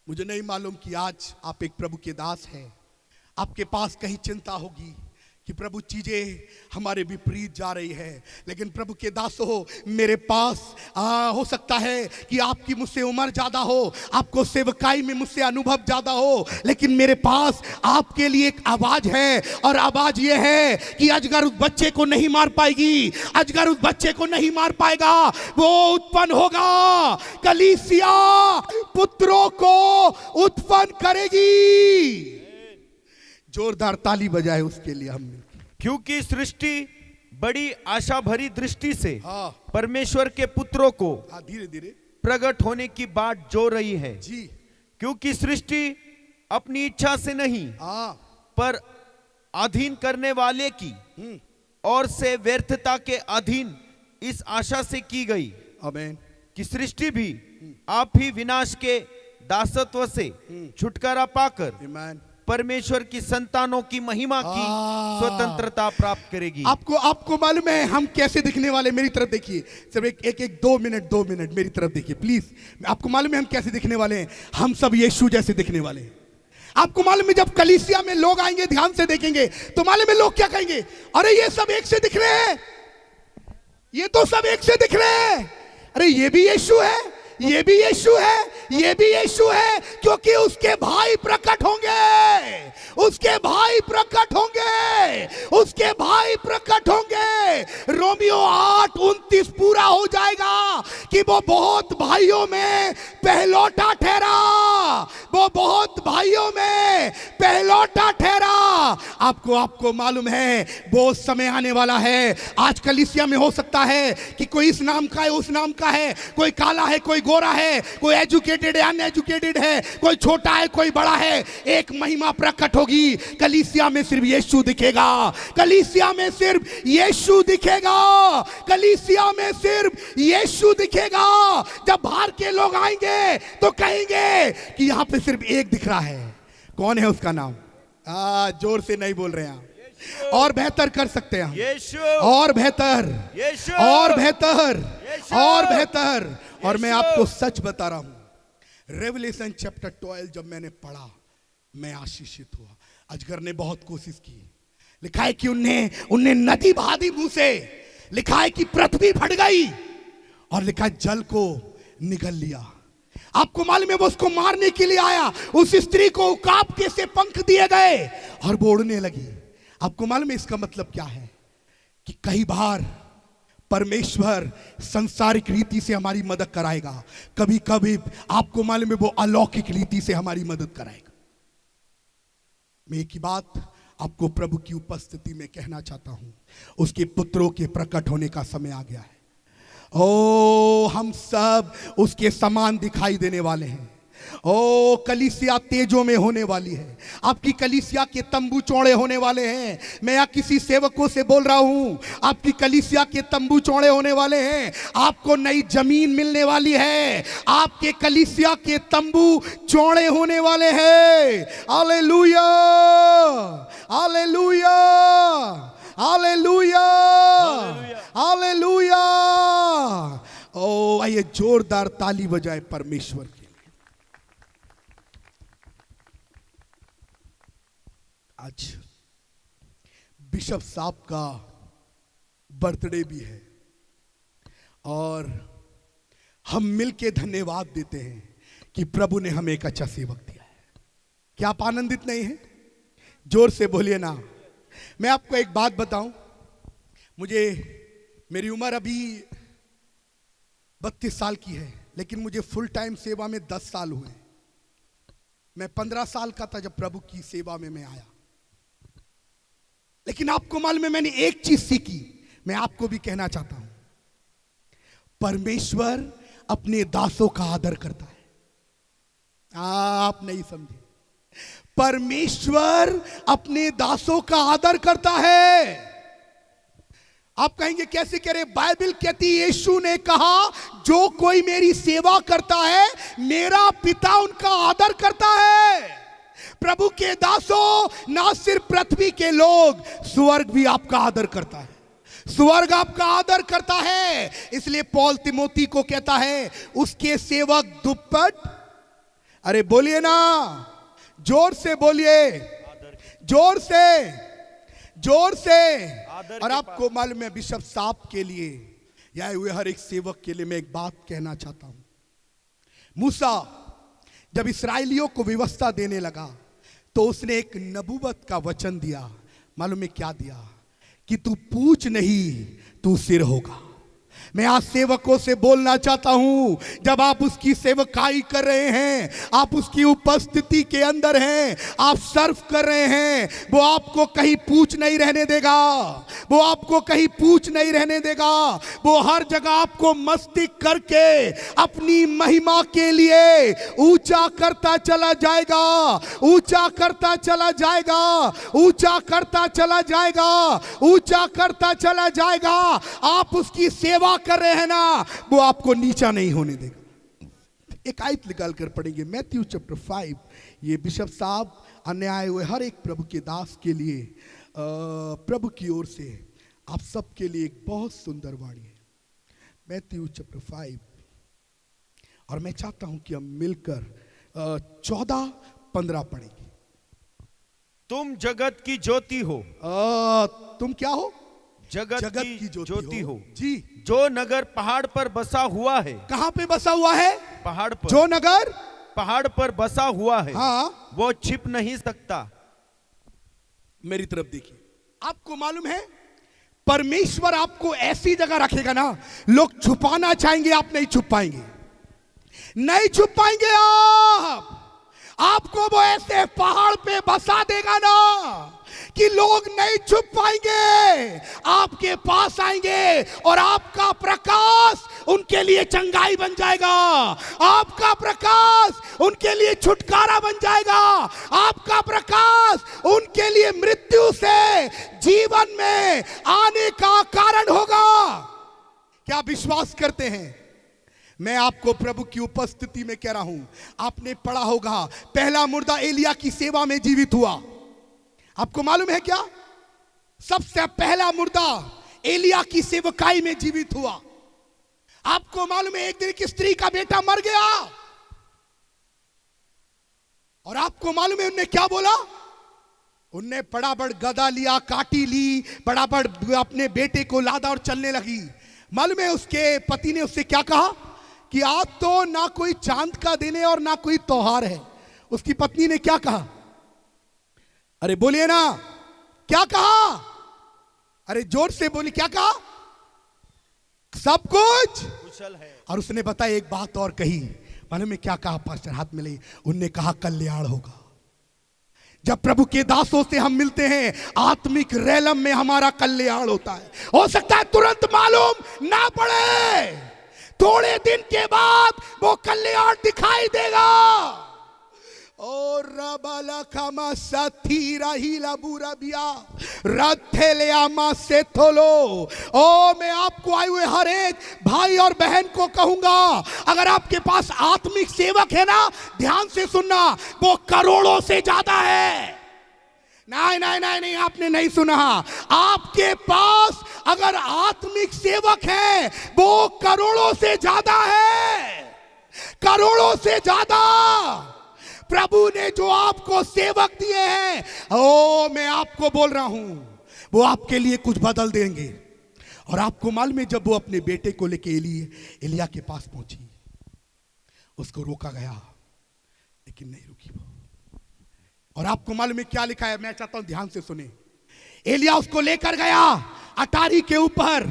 Speaker 1: मुझे नहीं मालूम कि आज आप एक प्रभु के दास हैं, आपके पास कहीं चिंता होगी कि प्रभु चीजें हमारे विपरीत जा रही है, लेकिन प्रभु के दासों, मेरे पास हो सकता है कि आपकी मुझसे उम्र ज्यादा हो, आपको सेवकाई में मुझसे अनुभव ज्यादा हो, लेकिन मेरे पास आपके लिए एक आवाज है, और आवाज ये है कि अजगर उस बच्चे को नहीं मार पाएगी, अजगर उस बच्चे को नहीं मार पाएगा, वो उत्पन्न होगा, कलीसिया पुत्रों को उत्पन्न करेगी। जोरदार ताली बजाए उसके लिए हम।
Speaker 2: क्योंकि सृष्टि बड़ी आशा भरी दृष्टि से परमेश्वर के पुत्रों को
Speaker 1: धीरे धीरे
Speaker 2: प्रकट होने की बाट जो रही है
Speaker 1: जी।
Speaker 2: क्योंकि सृष्टि अपनी इच्छा से नहीं पर अधीन करने वाले की और से व्यर्थता के अधीन इस आशा से की गई,
Speaker 1: आमीन,
Speaker 2: कि सृष्टि भी आप ही विनाश के दासत्व से छुटकारा पाकर
Speaker 1: आमीन
Speaker 2: परमेश्वर की संतानों की महिमा की स्वतंत्रता प्राप्त करेगी।
Speaker 1: आपको मालूम है हम कैसे दिखने वाले? मेरी तरफ देखिए, सिर्फ एक 2 मिनट मेरी तरफ देखिए प्लीज। आपको मालूम है हम कैसे दिखने वाले हैं? हम सब यीशु जैसे दिखने वाले हैं। आपको मालूम है जब कलीसिया में लोग आएंगे, ध्यान से देखेंगे तो मालूम है लोग क्या कहेंगे? अरे ये सब एक से दिख रहे हैं, ये तो सब एक से दिख रहे हैं, अरे ये भी यीशु है, ये भी यीशु है, ये भी यीशु है, क्योंकि उसके भाई प्रकट होंगे, उसके भाई प्रकट होंगे, उसके भाई प्रकट होंगे। रोमियो 8:29 पूरा हो जाएगा कि वो बहुत भाइयों में पहलौठा ठहरा, वो बहुत भाइयों में पहलौठा ठहरा। आपको मालूम है वो समय आने वाला है। आज कलीसिया में हो सकता है कि कोई इस नाम का है, उस नाम का है, कोई काला है, कोई गोरा है, कोई एजुकेटेड है, अनएजुकेटेड है, कोई छोटा है, कोई बड़ा है। एक महिमा प्रकट होगी, कलीसिया में सिर्फ यीशु दिखेगा, कलीसिया में सिर्फ यीशु दिखेगा, कलीसिया में सिर्फ यीशु दिखेगा। जब बाहर के लोग आएंगे तो कहेंगे कि यहां पे सिर्फ एक दिख रहा है। कौन है उसका नाम? जोर से नहीं बोल रहे हैं, और बेहतर कर सकते हैं
Speaker 2: यीशु,
Speaker 1: और बेहतर,
Speaker 2: यीशु,
Speaker 1: और बेहतर,
Speaker 2: यीशु,
Speaker 1: और बेहतर। और मैं आपको सच बता रहा हूं, रेवलेशन चैप्टर 12 जब मैंने पढ़ा मैं आशीषित हुआ। अजगर ने बहुत कोशिश की, लिखा है कि उनने नदी बहा दी मुंह से, लिखा है कि पृथ्वी फट गई, और लिखा है जल को निगल लिया। आपको मालूम है वो उसको मारने के लिए आया, उस स्त्री को उकाब के से पंख दिए गए और वो उड़ने लगी। आपको मालूम है इसका मतलब क्या है? कि कई बार परमेश्वर संसारिक रीति से हमारी मदद कराएगा, कभी कभी आपको मालूम है वो अलौकिक रीति से हमारी मदद कराएगा। मैं एक ही बात आपको प्रभु की उपस्थिति में कहना चाहता हूं, उसके पुत्रों के प्रकट होने का समय आ गया है। ओ हम सब उसके समान दिखाई देने वाले हैं। ओ कलीसिया तेजों में होने वाली है, आपकी कलीसिया के तंबू चौड़े होने वाले हैं। मैं यहाँ किसी सेवकों से बोल रहा हूं, आपकी कलीसिया के तंबू चौड़े होने वाले हैं, आपको नई जमीन मिलने वाली है, आपके कलीसिया के तंबू चौड़े होने वाले हैं। हालेलुया, हालेलुया, हालेलुया, हालेलुया। ओ आइए जोरदार ताली बजाए परमेश्वर के लिए। आज बिशप साहब का बर्थडे भी है और हम मिलके धन्यवाद देते हैं कि प्रभु ने हमें एक अच्छा सेवक दिया है। क्या आप आनंदित नहीं हैं? जोर से बोलिए ना। मैं आपको एक बात बताऊं, मेरी उम्र अभी 32 साल की है, लेकिन मुझे फुल टाइम सेवा में 10 साल हुए। मैं 15 साल का था जब प्रभु की सेवा में मैं आया। लेकिन आपको मालूम है मैंने एक चीज सीखी, मैं आपको भी कहना चाहता हूं, परमेश्वर अपने दासों का आदर करता है। आप नहीं समझे, परमेश्वर अपने दासों का आदर करता है। आप कहेंगे कैसे कह रहे? बाइबल कहती यीशु ने कहा जो कोई मेरी सेवा करता है मेरा पिता उनका आदर करता है। प्रभु के दासों, ना सिर्फ पृथ्वी के लोग, स्वर्ग भी आपका आदर करता है, स्वर्ग आपका आदर करता है। इसलिए पौल तिमोथी को कहता है उसके सेवक दुप्पट अरे बोलिए ना, जोर से बोलिए, जोर से, जोर से। और आपको मालूम है बिशप साहब के लिए या हुए हर एक सेवक के लिए मैं एक बात कहना चाहता हूं। मूसा जब इस्राएलियों को व्यवस्था देने लगा तो उसने एक नबूवत का वचन दिया। मालूम है क्या दिया? कि तू पूछ नहीं, तू सिर होगा। मैं आज सेवकों से बोलना चाहता हूं, जब आप उसकी सेवकाई कर रहे हैं, आप उसकी उपस्थिति के अंदर हैं, आप सर्व कर रहे हैं, वो आपको कहीं पूछ नहीं रहने देगा, वो आपको कहीं पूछ नहीं रहने देगा। वो हर जगह आपको मस्तिष्क करके अपनी महिमा के लिए ऊंचा करता चला जाएगा, ऊंचा करता चला जाएगा, ऊंचा करता चला जाएगा, ऊंचा करता चला जाएगा। आप उसकी सेवा कर रहे हैं ना, वो आपको नीचा नहीं होने देगा। एक आयत निकाल कर पढ़ेंगे, मैथ्यू चैप्टर 5। ये बिशप साहब अन्य आए हुए हर एक प्रभु के दास के लिए प्रभु की ओर से आप सबके लिए एक बहुत सुंदर वाणी है। मैथ्यू चैप्टर 5, और मैं चाहता हूं कि हम मिलकर 14-15 पढ़ेंगे।
Speaker 2: तुम जगत की ज्योति हो।
Speaker 1: तुम क्या हो?
Speaker 2: जगत की ज्योति हो
Speaker 1: जी।
Speaker 2: जो नगर पहाड़ पर बसा हुआ है।
Speaker 1: कहां पे बसा हुआ है?
Speaker 2: पहाड़ पर।
Speaker 1: जो नगर
Speaker 2: पहाड़ पर बसा हुआ है,
Speaker 1: हाँ,
Speaker 2: वो छिप नहीं सकता।
Speaker 1: मेरी तरफ देखिए, आपको मालूम है परमेश्वर आपको ऐसी जगह रखेगा ना, लोग छुपाना चाहेंगे, आप नहीं छुप पाएंगे, नहीं छुप पाएंगे। आपको वो ऐसे पहाड़ पे बसा देगा ना कि लोग नहीं छुप पाएंगे, आपके पास आएंगे और आपका प्रकाश उनके लिए चंगाई बन जाएगा, आपका प्रकाश उनके लिए छुटकारा बन जाएगा, आपका प्रकाश उनके लिए मृत्यु से जीवन में आने का कारण होगा। क्या विश्वास करते हैं? मैं आपको प्रभु की उपस्थिति में कह रहा हूं, आपने पढ़ा होगा पहला मुर्दा एलिया की सेवा में जीवित हुआ। आपको मालूम है क्या? सबसे पहला मुर्दा एलिया की सेवकाई में जीवित हुआ। आपको मालूम है एक दिन की स्त्री का बेटा मर गया, और आपको मालूम है उनने क्या बोला? उनने बड़ा गदा लिया, काटी ली, बड़ा अपने बेटे को लादा और चलने लगी। मालूम है उसके पति ने उससे क्या कहा कि आज तो ना कोई चांद का दिन है और ना कोई त्योहार है। उसकी पत्नी ने क्या कहा? अरे बोलिए ना, क्या कहा? अरे जोर से बोली, क्या कहा? सब कुछ
Speaker 2: कुशल है।
Speaker 1: और उसने बताया एक बात और कही। मालूम है क्या कहा? पास्टर हाथ में ले, उनने कहा कल्याण होगा। जब प्रभु के दासों से हम मिलते हैं, आत्मिक रैलम में हमारा कल्याण होता है। हो सकता है तुरंत मालूम ना पड़े, थोड़े दिन के बाद वो कल्याण दिखाई देगा। और रबला खमा सथीरा हीला बुरा बिया रथेले आमा से थोलो। ओ मैं आपको आए हुए हर एक भाई और बहन को कहूंगा, अगर आपके पास आत्मिक सेवक है ना, ध्यान से सुनना, वो करोड़ों से ज्यादा है। नहीं नहीं नहीं नहीं, आपने नहीं सुना। आपके पास अगर आत्मिक सेवक है, वो करोड़ों से ज्यादा है, करोड़ों से ज्यादा। प्रभु ने जो आपको सेवक दिए हैं, ओ मैं आपको बोल रहा हूं, वो आपके लिए कुछ बदल देंगे। और आपको मालूम है जब वो अपने बेटे को लेके एलिया के पास पहुंची, उसको रोका गया, लेकिन नहीं रुकी वो। और आपको मालूम है क्या लिखा है? मैं चाहता हूं ध्यान से सुने। एलिया उसको लेकर गया अटारी के ऊपर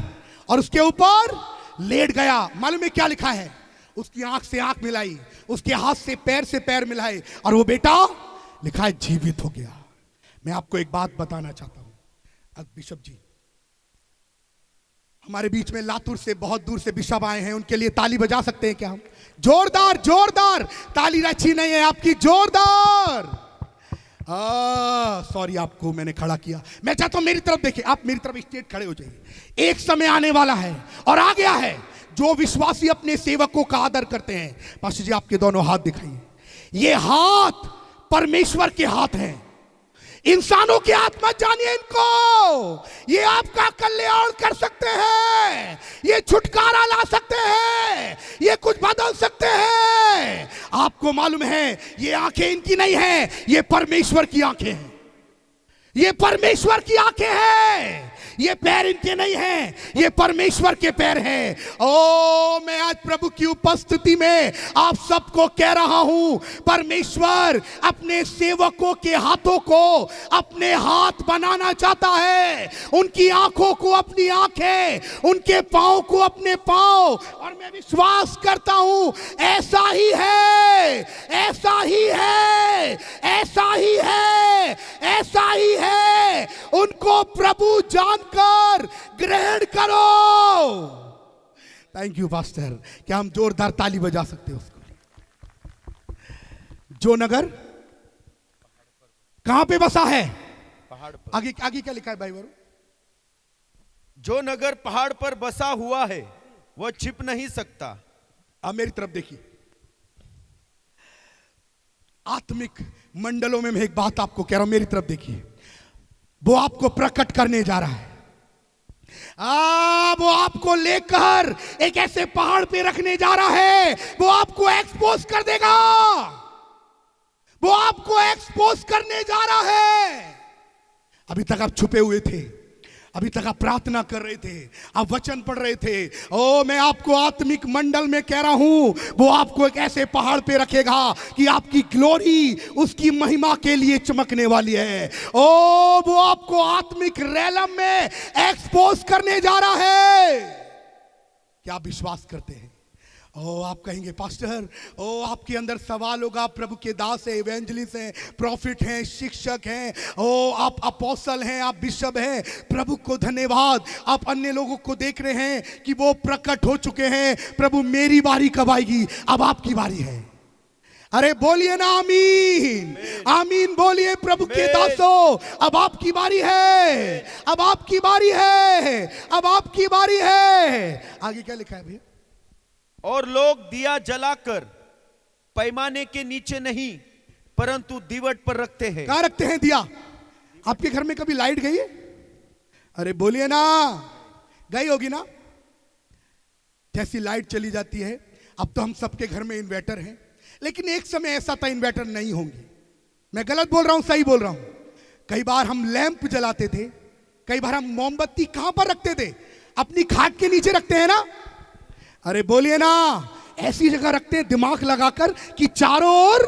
Speaker 1: और उसके ऊपर लेट गया। मालूम है क्या लिखा है? उसकी आंख से आंख मिलाई, उसके हाथ से पैर मिलाए, और वो बेटा लिखा है जीवित हो गया। मैं आपको एक बात बताना चाहता हूं। बिशप जी हमारे बीच में लातूर से बहुत दूर से बिशप आए हैं, उनके लिए ताली बजा सकते हैं क्या हम? जोरदार जोरदार ताली अच्छी नहीं है आपकी, जोरदार। सॉरी आपको मैंने खड़ा किया। मैं चाहता हूं मेरी तरफ देखिए, आप मेरी तरफ स्ट्रेट खड़े हो जाइए। एक समय आने वाला है और आ गया है, जो विश्वासी अपने सेवकों का आदर करते हैं। पास्टर जी आपके दोनों हाथ दिखाइए। ये हाथ परमेश्वर के हाथ हैं, इंसानों के हाथ मत जानिए इनको। ये आपका कल्याण कर सकते हैं, ये छुटकारा ला सकते हैं, ये कुछ बदल सकते हैं। है? आपको मालूम है ये आंखें इनकी नहीं है, ये परमेश्वर की आंखें हैं। ये परमेश्वर की आंखें हैं। ये पैर इनके नहीं हैं, ये परमेश्वर के पैर हैं। ओ मैं आज प्रभु की उपस्थिति में आप सबको कह रहा हूं, परमेश्वर अपने सेवकों के हाथों को अपने हाथ बनाना चाहता है, उनकी आंखों को अपनी आंखें, उनके पांव को अपने पांव। और मैं विश्वास करता हूं ऐसा ही है, ऐसा ही है, ऐसा ही है, ऐसा ही है। उनको प्रभु जानकर ग्रहण करो। Thank you pastor. क्या हम जोरदार ताली बजा सकते हैं उसको? जो नगर कहां पे बसा है?
Speaker 2: पहाड़ पर।
Speaker 1: आगे आगे क्या लिखा है भाई वरुण?
Speaker 2: जो नगर पहाड़ पर बसा हुआ है वह छिप नहीं सकता।
Speaker 1: अब मेरी तरफ देखिए। आत्मिक मंडलों में मैं एक बात आपको कह रहा हूं, मेरी तरफ देखिए। वो आपको प्रकट करने जा रहा है। वो आपको लेकर एक ऐसे पहाड़ पे रखने जा रहा है, वो आपको एक्सपोज कर देगा। वो आपको एक्सपोज करने जा रहा है। अभी तक आप छुपे हुए थे, अभी तक आप प्रार्थना कर रहे थे, आप वचन पढ़ रहे थे। ओ मैं आपको आत्मिक मंडल में कह रहा हूं, वो आपको एक ऐसे पहाड़ पे रखेगा कि आपकी ग्लोरी उसकी महिमा के लिए चमकने वाली है। ओ वो आपको आत्मिक रैलम में एक्सपोज करने जा रहा है। क्या आप विश्वास करते हैं? ओ आप कहेंगे पास्टर, ओ आपके अंदर सवाल होगा, प्रभु के दास है, इवेंजलिस्ट हैं, प्रॉफिट हैं, शिक्षक हैं, ओ आप अपोस्टल हैं, आप बिशप हैं। प्रभु को धन्यवाद, आप अन्य लोगों को देख रहे हैं कि वो प्रकट हो चुके हैं। प्रभु मेरी बारी कब आएगी? अब आपकी बारी है। अरे बोलिए ना आमीन, आमीन बोलिए प्रभु के दासों। अब आपकी बारी है, अब आपकी बारी है, अब आपकी बारी है। आगे क्या लिखा है भैया?
Speaker 2: और लोग दिया जलाकर पैमाने के नीचे नहीं परंतु दीवट पर रखते हैं।
Speaker 1: कहां रखते हैं दिया? आपके घर में कभी लाइट गई है? अरे बोलिए ना, गई होगी ना। जैसी लाइट चली जाती है, अब तो हम सबके घर में इन्वर्टर है, लेकिन एक समय ऐसा था इन्वर्टर नहीं होंगे। मैं गलत बोल रहा हूं सही बोल रहा हूं? कई बार हम लैंप जलाते थे, कई बार हम मोमबत्ती कहां पर रखते थे? अपनी खाट के नीचे रखते हैं ना। अरे बोलिए ना, ऐसी जगह रखते हैं दिमाग लगाकर कि चारों ओर।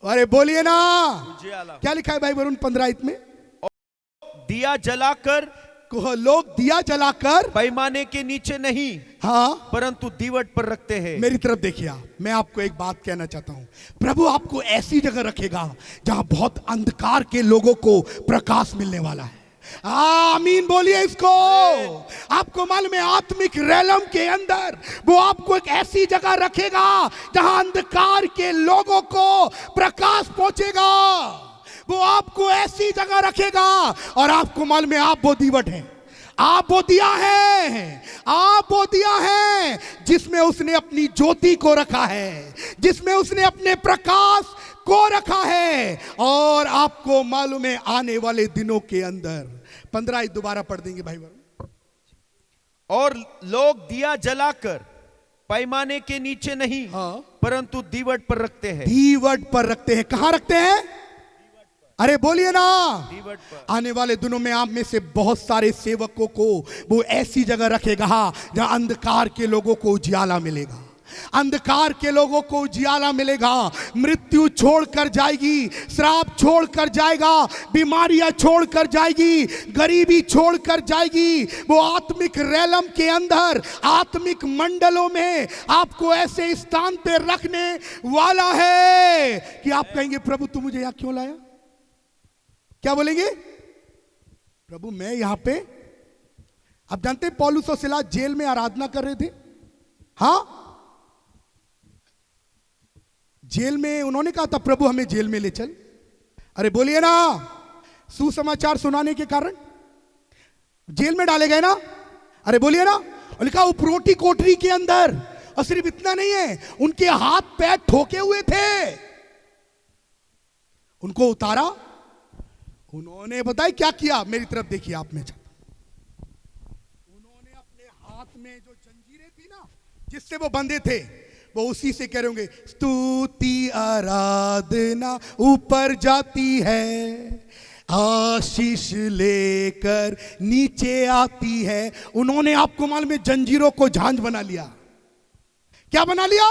Speaker 1: अरे बोलिए ना, क्या लिखा है भाई वरुण 15 में?
Speaker 2: दिया जलाकर,
Speaker 1: लोग दिया जलाकर
Speaker 2: पैमाने के नीचे नहीं,
Speaker 1: हाँ,
Speaker 2: परंतु दीवट पर रखते हैं।
Speaker 1: मेरी तरफ देखिए आप, मैं आपको एक बात कहना चाहता हूं। प्रभु आपको ऐसी जगह रखेगा जहां बहुत अंधकार के लोगों को प्रकाश मिलने वाला है। आमीन बोलिए इसको। आपको मालूम है आत्मिक रैलम के अंदर वो आपको एक ऐसी जगह रखेगा जहां अंधकार के लोगों को प्रकाश पहुंचेगा। वो आपको ऐसी जगह रखेगा, और आपको मालूम है आप वो दीवट हैं, आप वो दिया है, आप वो दिया है जिसमें उसने अपनी ज्योति को रखा है, जिसमें उसने अपने प्रकाश को रखा है। और आपको मालूम है आने वाले दिनों के अंदर 15 दोबारा पढ़ देंगे भाई वरुण।
Speaker 2: और लोग दिया जलाकर पैमाने के नीचे नहीं,
Speaker 1: हाँ,
Speaker 2: परंतु दीवट पर रखते हैं।
Speaker 1: दीवट पर रखते हैं। कहां रखते हैं? अरे बोलिए ना,
Speaker 2: दीवट पर।
Speaker 1: आने वाले दिनों में आप में से बहुत सारे सेवकों को वो ऐसी जगह रखेगा जहां अंधकार के लोगों को उजियाला मिलेगा, अंधकार के लोगों को उजियाला मिलेगा। मृत्यु छोड़कर जाएगी, श्राप छोड़कर जाएगा, बीमारियां छोड़कर जाएगी, गरीबी छोड़कर जाएगी। वो आत्मिक रैलम के अंदर, आत्मिक मंडलों में आपको ऐसे स्थान पे रखने वाला है कि आप कहेंगे प्रभु तू मुझे यहां क्यों लाया? क्या बोलेंगे? प्रभु मैं यहां पे, आप जानते हैं पौलुस और सिलास जेल में आराधना कर रहे थे। हाँ, जेल में उन्होंने कहा था प्रभु हमें जेल में ले चल। अरे बोलिए ना, सुसमाचार सुनाने के कारण जेल में डाले गए ना। अरे बोलिए ना। और लिखा उपरोटी कोठरी के अंदर, और सिर्फ इतना नहीं है, उनके हाथ पैर ठोके हुए थे, उनको उतारा। उन्होंने बताया क्या किया? मेरी तरफ देखिए आप, में उन्होंने अपने हाथ में जो जंजीरें थी ना जिससे वो बंधे थे, वो उसी से कह रहे होंगे, स्तुति आराधना ऊपर जाती है, आशीष लेकर नीचे आती है। उन्होंने, आपको मालूम है, जंजीरों को झांझ बना लिया। क्या बना लिया?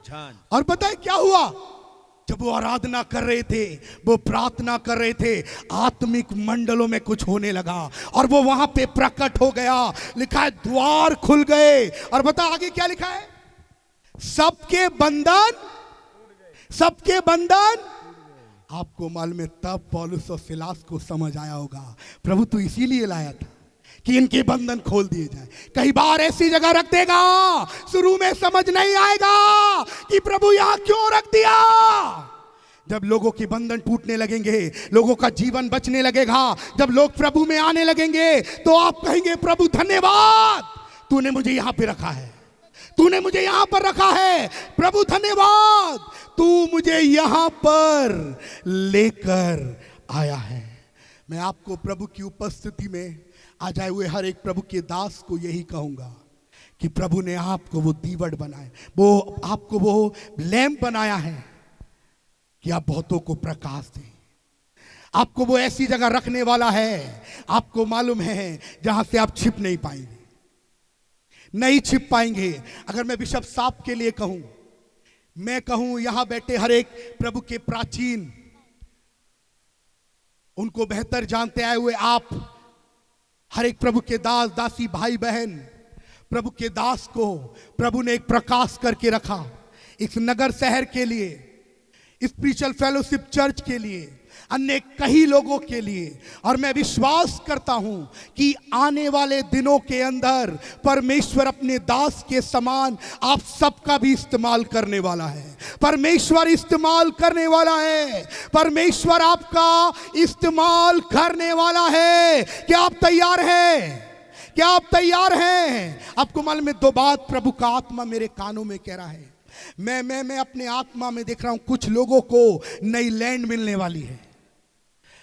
Speaker 2: झांझ।
Speaker 1: और बताए क्या हुआ? जब वो आराधना कर रहे थे, वो प्रार्थना कर रहे थे, आत्मिक मंडलों में कुछ होने लगा और वो वहां पे प्रकट हो गया। लिखा है द्वार खुल गए। और बता आगे क्या लिखा है? सबके बंधन। आपको मालूम है, तब पौलुस और सिलास को समझ आया होगा, प्रभु तू इसीलिए लाया था कि इनके बंधन खोल दिए जाए। कई बार ऐसी जगह रख देगा, शुरू में समझ नहीं आएगा कि प्रभु यहां क्यों रख दिया। जब लोगों के बंधन टूटने लगेंगे, लोगों का जीवन बचने लगेगा, जब लोग प्रभु में आने लगेंगे, तो आप कहेंगे, प्रभु धन्यवाद, तूने मुझे यहां पे रखा है, तूने मुझे यहां पर रखा है। प्रभु धन्यवाद, तू मुझे यहां पर लेकर आया है। मैं आपको प्रभु की उपस्थिति में आ जाए हुए हर एक प्रभु के दास को यही कहूंगा कि प्रभु ने आपको वो दीवट बनाए, वो आपको वो लैंप बनाया है कि आप बहुतों को प्रकाश दें। आपको वो ऐसी जगह रखने वाला है, आपको मालूम है, जहां से आप छिप नहीं पाएंगे, नहीं छिप पाएंगे। अगर मैं बिशप साहब के लिए कहूं, मैं कहूं यहां बैठे हर एक प्रभु के प्राचीन, उनको बेहतर जानते आए हुए आप, हर एक प्रभु के दास दासी भाई बहन, प्रभु के दास को प्रभु ने एक प्रकाश करके रखा, इस नगर शहर के लिए, स्पिरिचुअल फेलोशिप चर्च के लिए, अन्य कई लोगों के लिए। और मैं विश्वास करता हूं कि आने वाले दिनों के अंदर परमेश्वर अपने दास के समान आप सबका भी इस्तेमाल करने वाला है। परमेश्वर इस्तेमाल करने वाला है, परमेश्वर आपका इस्तेमाल करने वाला है। क्या आप तैयार हैं? क्या आप तैयार हैं? आपको मालूम है, दो बात प्रभु का आत्मा मेरे कानों में कह रहा है। मैं अपने आत्मा में देख रहा हूं, कुछ लोगों को नई लैंड मिलने वाली है।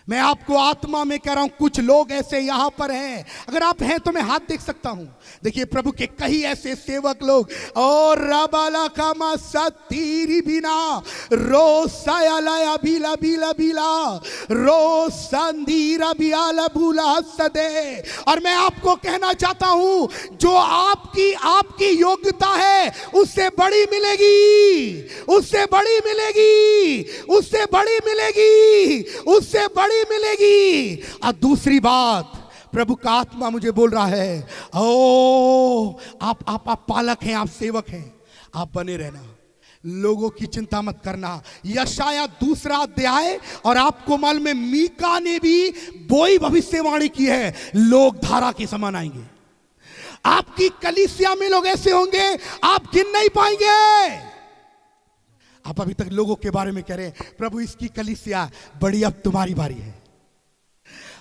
Speaker 1: मैं आपको आत्मा में कह रहा हूं, कुछ लोग ऐसे यहां पर हैं, अगर आप हैं तो मैं हाथ देख सकता हूं। देखिए प्रभु के कई ऐसे सेवक लोग, और रबाला कामा सतीरी बिना रोसाया बिला बिला बिला रोसंदीरा बियाला बुला सदे। और मैं आपको कहना चाहता हूं, जो आपकी योग्यता है उससे बड़ी मिलेगी, उससे बड़ी मिलेगी, उससे बड़ी मिलेगी, उससे बड़ी मिलेगी। और दूसरी बात, प्रभु का आत्मा मुझे बोल रहा है, ओ आप पालक हैं, आप सेवक हैं, आप बने रहना, लोगों की चिंता मत करना। यशाया 2 अध्याय, और आपको मालूम है, मीका ने भी वही भविष्यवाणी की है, लोग धारा के समान आएंगे। आपकी कलीसिया में लोग ऐसे होंगे आप गिन नहीं पाएंगे। आप अभी तक लोगों के बारे में कह रहे हैं, प्रभु इसकी कलीसिया बड़ी, अब तुम्हारी बारी है।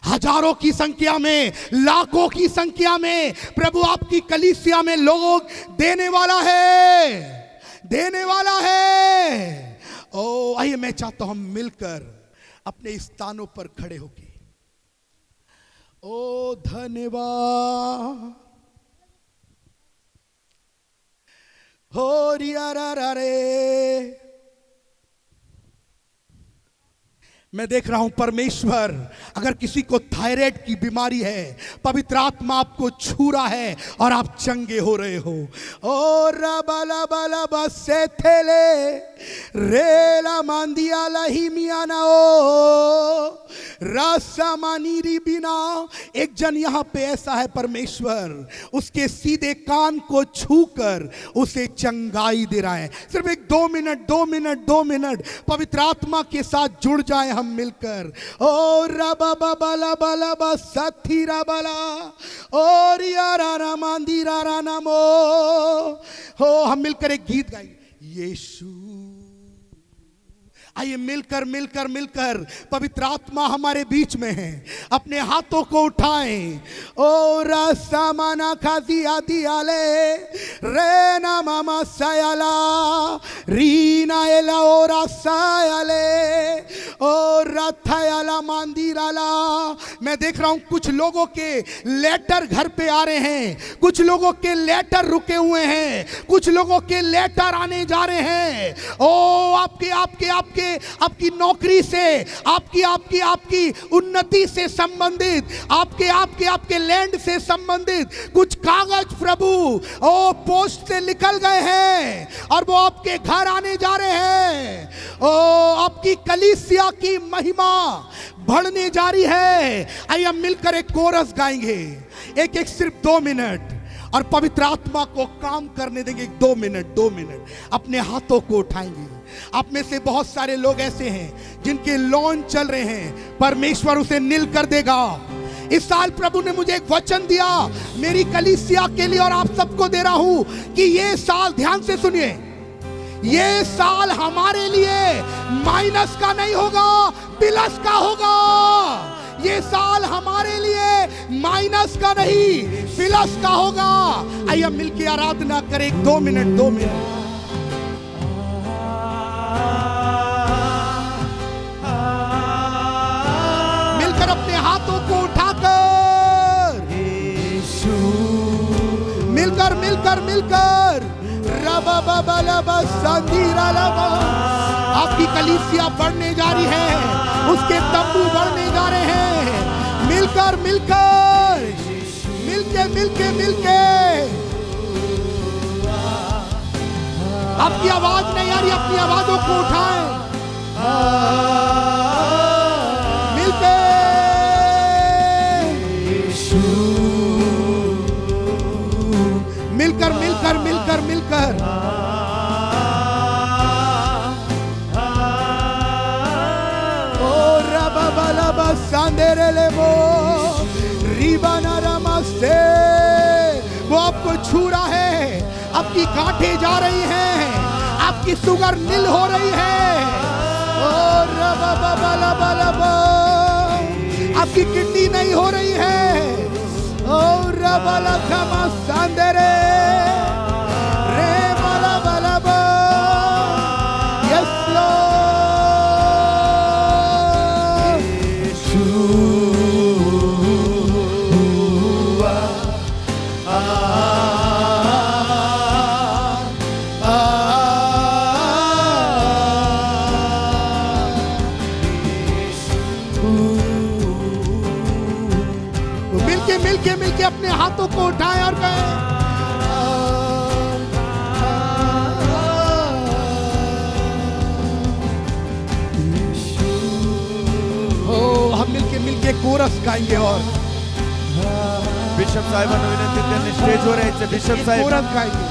Speaker 1: हजारों की संख्या में, लाखों की संख्या में प्रभु आपकी कलीसिया में लोग देने वाला है, देने वाला है। ओ आइए, मैं चाहता हूं हम मिलकर अपने स्थानों पर खड़े होके, ओ धन्यवाद हो रिया रा रे। मैं देख रहा हूं परमेश्वर, अगर किसी को थायराइड की बीमारी है, पवित्र आत्मा आपको छू रहा है और आप चंगे हो रहे हो। ओ रबाला बाला बसे थेले रेला मांदिया लहिमियाना ओ रासा मानीरी बिना। एक जन यहां पे ऐसा है, परमेश्वर उसके सीधे कान को छूकर उसे चंगाई दे रहा है। सिर्फ एक 2 मिनट पवित्र आत्मा के साथ जुड़ जाए हम मिलकर। ओ रबा बाला बाला बा साथी रबाला और यारा मांदीरा रानामो हो। हम मिलकर एक गीत गाएंगे, यीशु आइए मिलकर मिलकर मिलकर पवित्र आत्मा हमारे बीच में है, अपने हाथों को उठाएं। ओ रसामाना खाजी आदि आले रे ना मामा सायाला रीना एला ओ रसायाले ओ रथायाला मंदिराला। मैं देख रहा हूं कुछ लोगों के लेटर घर पे आ रहे हैं, कुछ लोगों के लेटर रुके हुए हैं, कुछ लोगों के लेटर आने जा रहे हैं। ओ आपके आपके आपके आपकी नौकरी से, आपकी आपकी आपकी उन्नति से संबंधित, आपके आपके आपके लैंड से संबंधित कुछ कागज प्रभु ओ पोस्ट से निकल गए हैं और वो आपके घर आने जा रहे हैं। ओ आपकी कलीसिया की महिमा बढ़ने जा रही है। आइए हम मिलकर एक कोरस गाएंगे, एक एक सिर्फ 2 मिनट, और पवित्र आत्मा को काम करने देंगे। 2 मिनट अपने हाथों को उठाएंगे। आप में से बहुत सारे लोग ऐसे हैं जिनके लोन चल रहे हैं, परमेश्वर उसे नील कर देगा। इस साल प्रभु ने मुझे एक वचन दिया मेरी कलीसिया के लिए, और आप सबको दे रहा हूं कि ये साल, ध्यान से सुनिए, ये साल हमारे लिए माइनस का नहीं होगा, प्लस का होगा। ये साल हमारे लिए माइनस का नहीं, प्लस का होगा। आइए मिलकर आराधना करें। 2 मिनट मिलकर अपने हाथों को उठाकर, मिलकर आपकी कलीसिया बढ़ने जा रही है, उसके तंबू बढ़ने जा रहे हैं। मिलके आपकी आवाज नहीं आ रही, अपनी आवाजों को उठाएं। मिलकर ओ रबा बाला सांदेरे लेबो रिबाना रमासे। वो आपको छू रहा है, आपकी गांठें जा रही हैं, आपकी शुगर नील हो रही है। ओ रबा बाला बाला आपकी किडनी नहीं हो रही है। ओ रबा ला खमा सांदेरे मिलके अपने हाथों को उठाएं और कहें ओ हम मिलके कोरस गाएंगे। और
Speaker 2: बिशप साहिबांना विनंती करणे स्टेजवर यायचं। बिशप साहेब
Speaker 1: कोरस गाएंगे,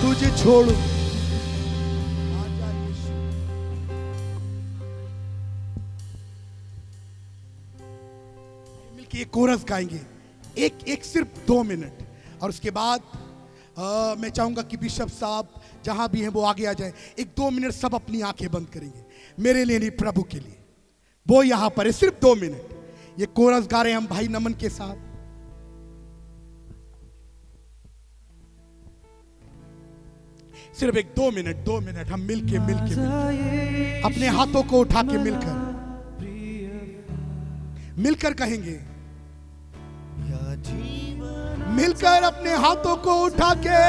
Speaker 1: तुझे छोड़ू। मिलके ये कोरस गाएंगे, एक सिर्फ 2 मिनट, और उसके बाद मैं चाहूंगा कि बिशप साहब जहां भी हैं वो आगे आ जाए। 1-2 मिनट सब अपनी आंखें बंद करेंगे, मेरे लिए नहीं, प्रभु के लिए। वो यहां पर है, सिर्फ 2 मिनट ये कोरस गा रहे हैं हम भाई नमन के साथ। सिर्फ 2 मिनट हम मिलके अपने हाथों को उठा के मिलकर कहेंगे, मिलकर अपने हाथों को उठा के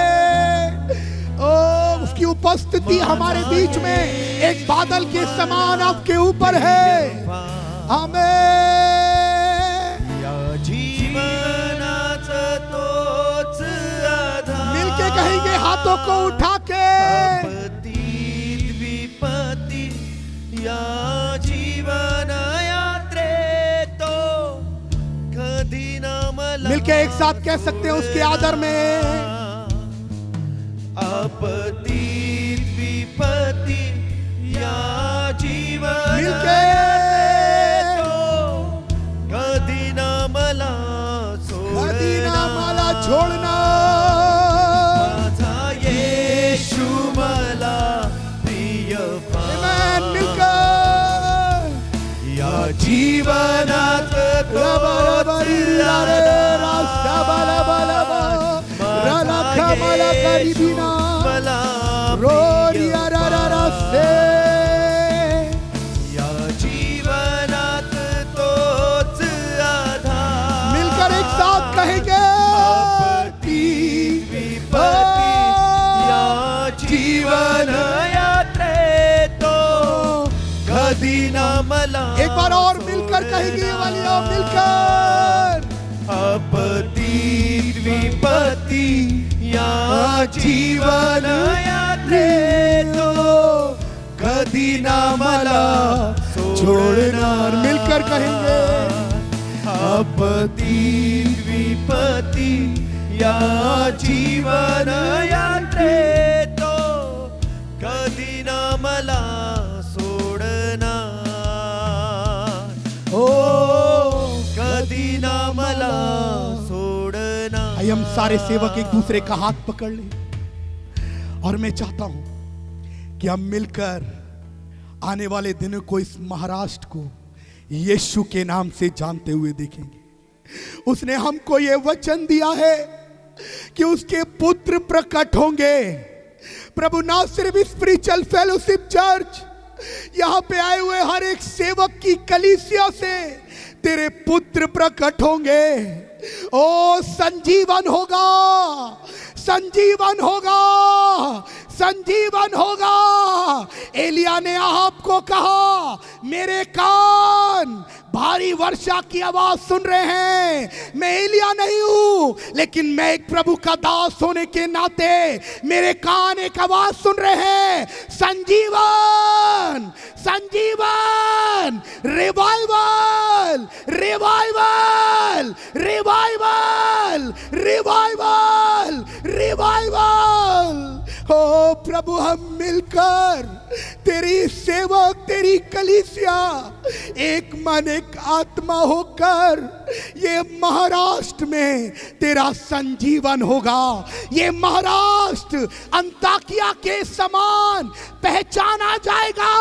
Speaker 1: उसकी उपस्थिति हमारे बीच में एक बादल के समान आपके ऊपर है। आमीन। मिलके कहेंगे हाथों को उठा के, मिलके एक साथ कह सकते हैं उसके आदर में,
Speaker 2: आपतीत विपत्ति या जीवन
Speaker 1: मिलके
Speaker 2: कधी ना मला
Speaker 1: छोड़ना,
Speaker 2: माझा येशू मला प्रिय
Speaker 1: आमीन। मिलकर
Speaker 2: जीवनात या जीवनात तोच आधार.
Speaker 1: मिलकर एक साथ कहेंगे
Speaker 2: आपत्ती विपत्ती या जीवन यात्रेत तो कधी ना मला.
Speaker 1: एक बार और मिलकर कहेंगे ये वाली और मिलकर.
Speaker 2: आपत्ती विपत्ती या जीवन यात्रेत तो कधी ना मला
Speaker 1: छोड़णार. मिलकर कहेंगे
Speaker 2: आपत्ती विपत्ती या जीवन यात्रेत तो कधी ना मला सोडणार.
Speaker 1: हो
Speaker 2: कधी ना मला सोडणार.
Speaker 1: आइए हम सारे सेवक एक दूसरे का हाथ पकड़ लें और मैं चाहता हूं कि हम मिलकर आने वाले दिनों को इस महाराष्ट्र को यीशु के नाम से जानते हुए देखेंगे. उसने हमको ये वचन दिया है कि उसके पुत्र प्रकट होंगे. प्रभु ना सिर्फ स्पिरिचुअल फेलोशिप चर्च, यहां पे आए हुए हर एक सेवक की कलीसिया से तेरे पुत्र प्रकट होंगे. ओ संजीवन होगा, संजीवन होगा, संजीवन होगा. एलिया ने आपको कहा मेरे कान भारी वर्षा की आवाज सुन रहे हैं. मैं एलिया नहीं हूं, लेकिन मैं एक प्रभु का दास होने के नाते मेरे कान एक आवाज सुन रहे हैं. संजीवन, संजीवन, revival, revival, revival, revival, revival. ओ प्रभु हम मिलकर तेरी सेवक, तेरी कलीसिया एक मन एक आत्मा होकर ये महाराष्ट्र में तेरा संजीवन होगा. ये महाराष्ट्र अंताकिया के समान पहचाना जाएगा.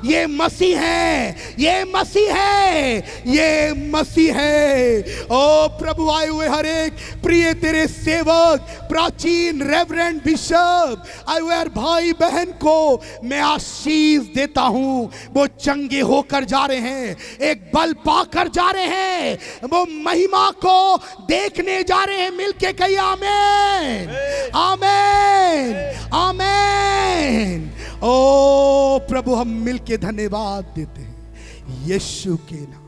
Speaker 1: ये मसीह है, ये मसीह है, ये मसीह है. ओ प्रभु आए हुए हर एक प्रिय तेरे सेवक, प्राचीन रेवरेंड बिशप, आए हुए हर भाई बहन को मैं आशीष देता हूं. वो चंगे होकर जा रहे हैं, एक बल पाकर जा रहे हैं, वो महिमा को देखने जा रहे हैं. मिलके कहिए आमीन, आमीन, आमीन. ओ प्रभु हम मिलके धन्यवाद देते हैं यीशु के नाम.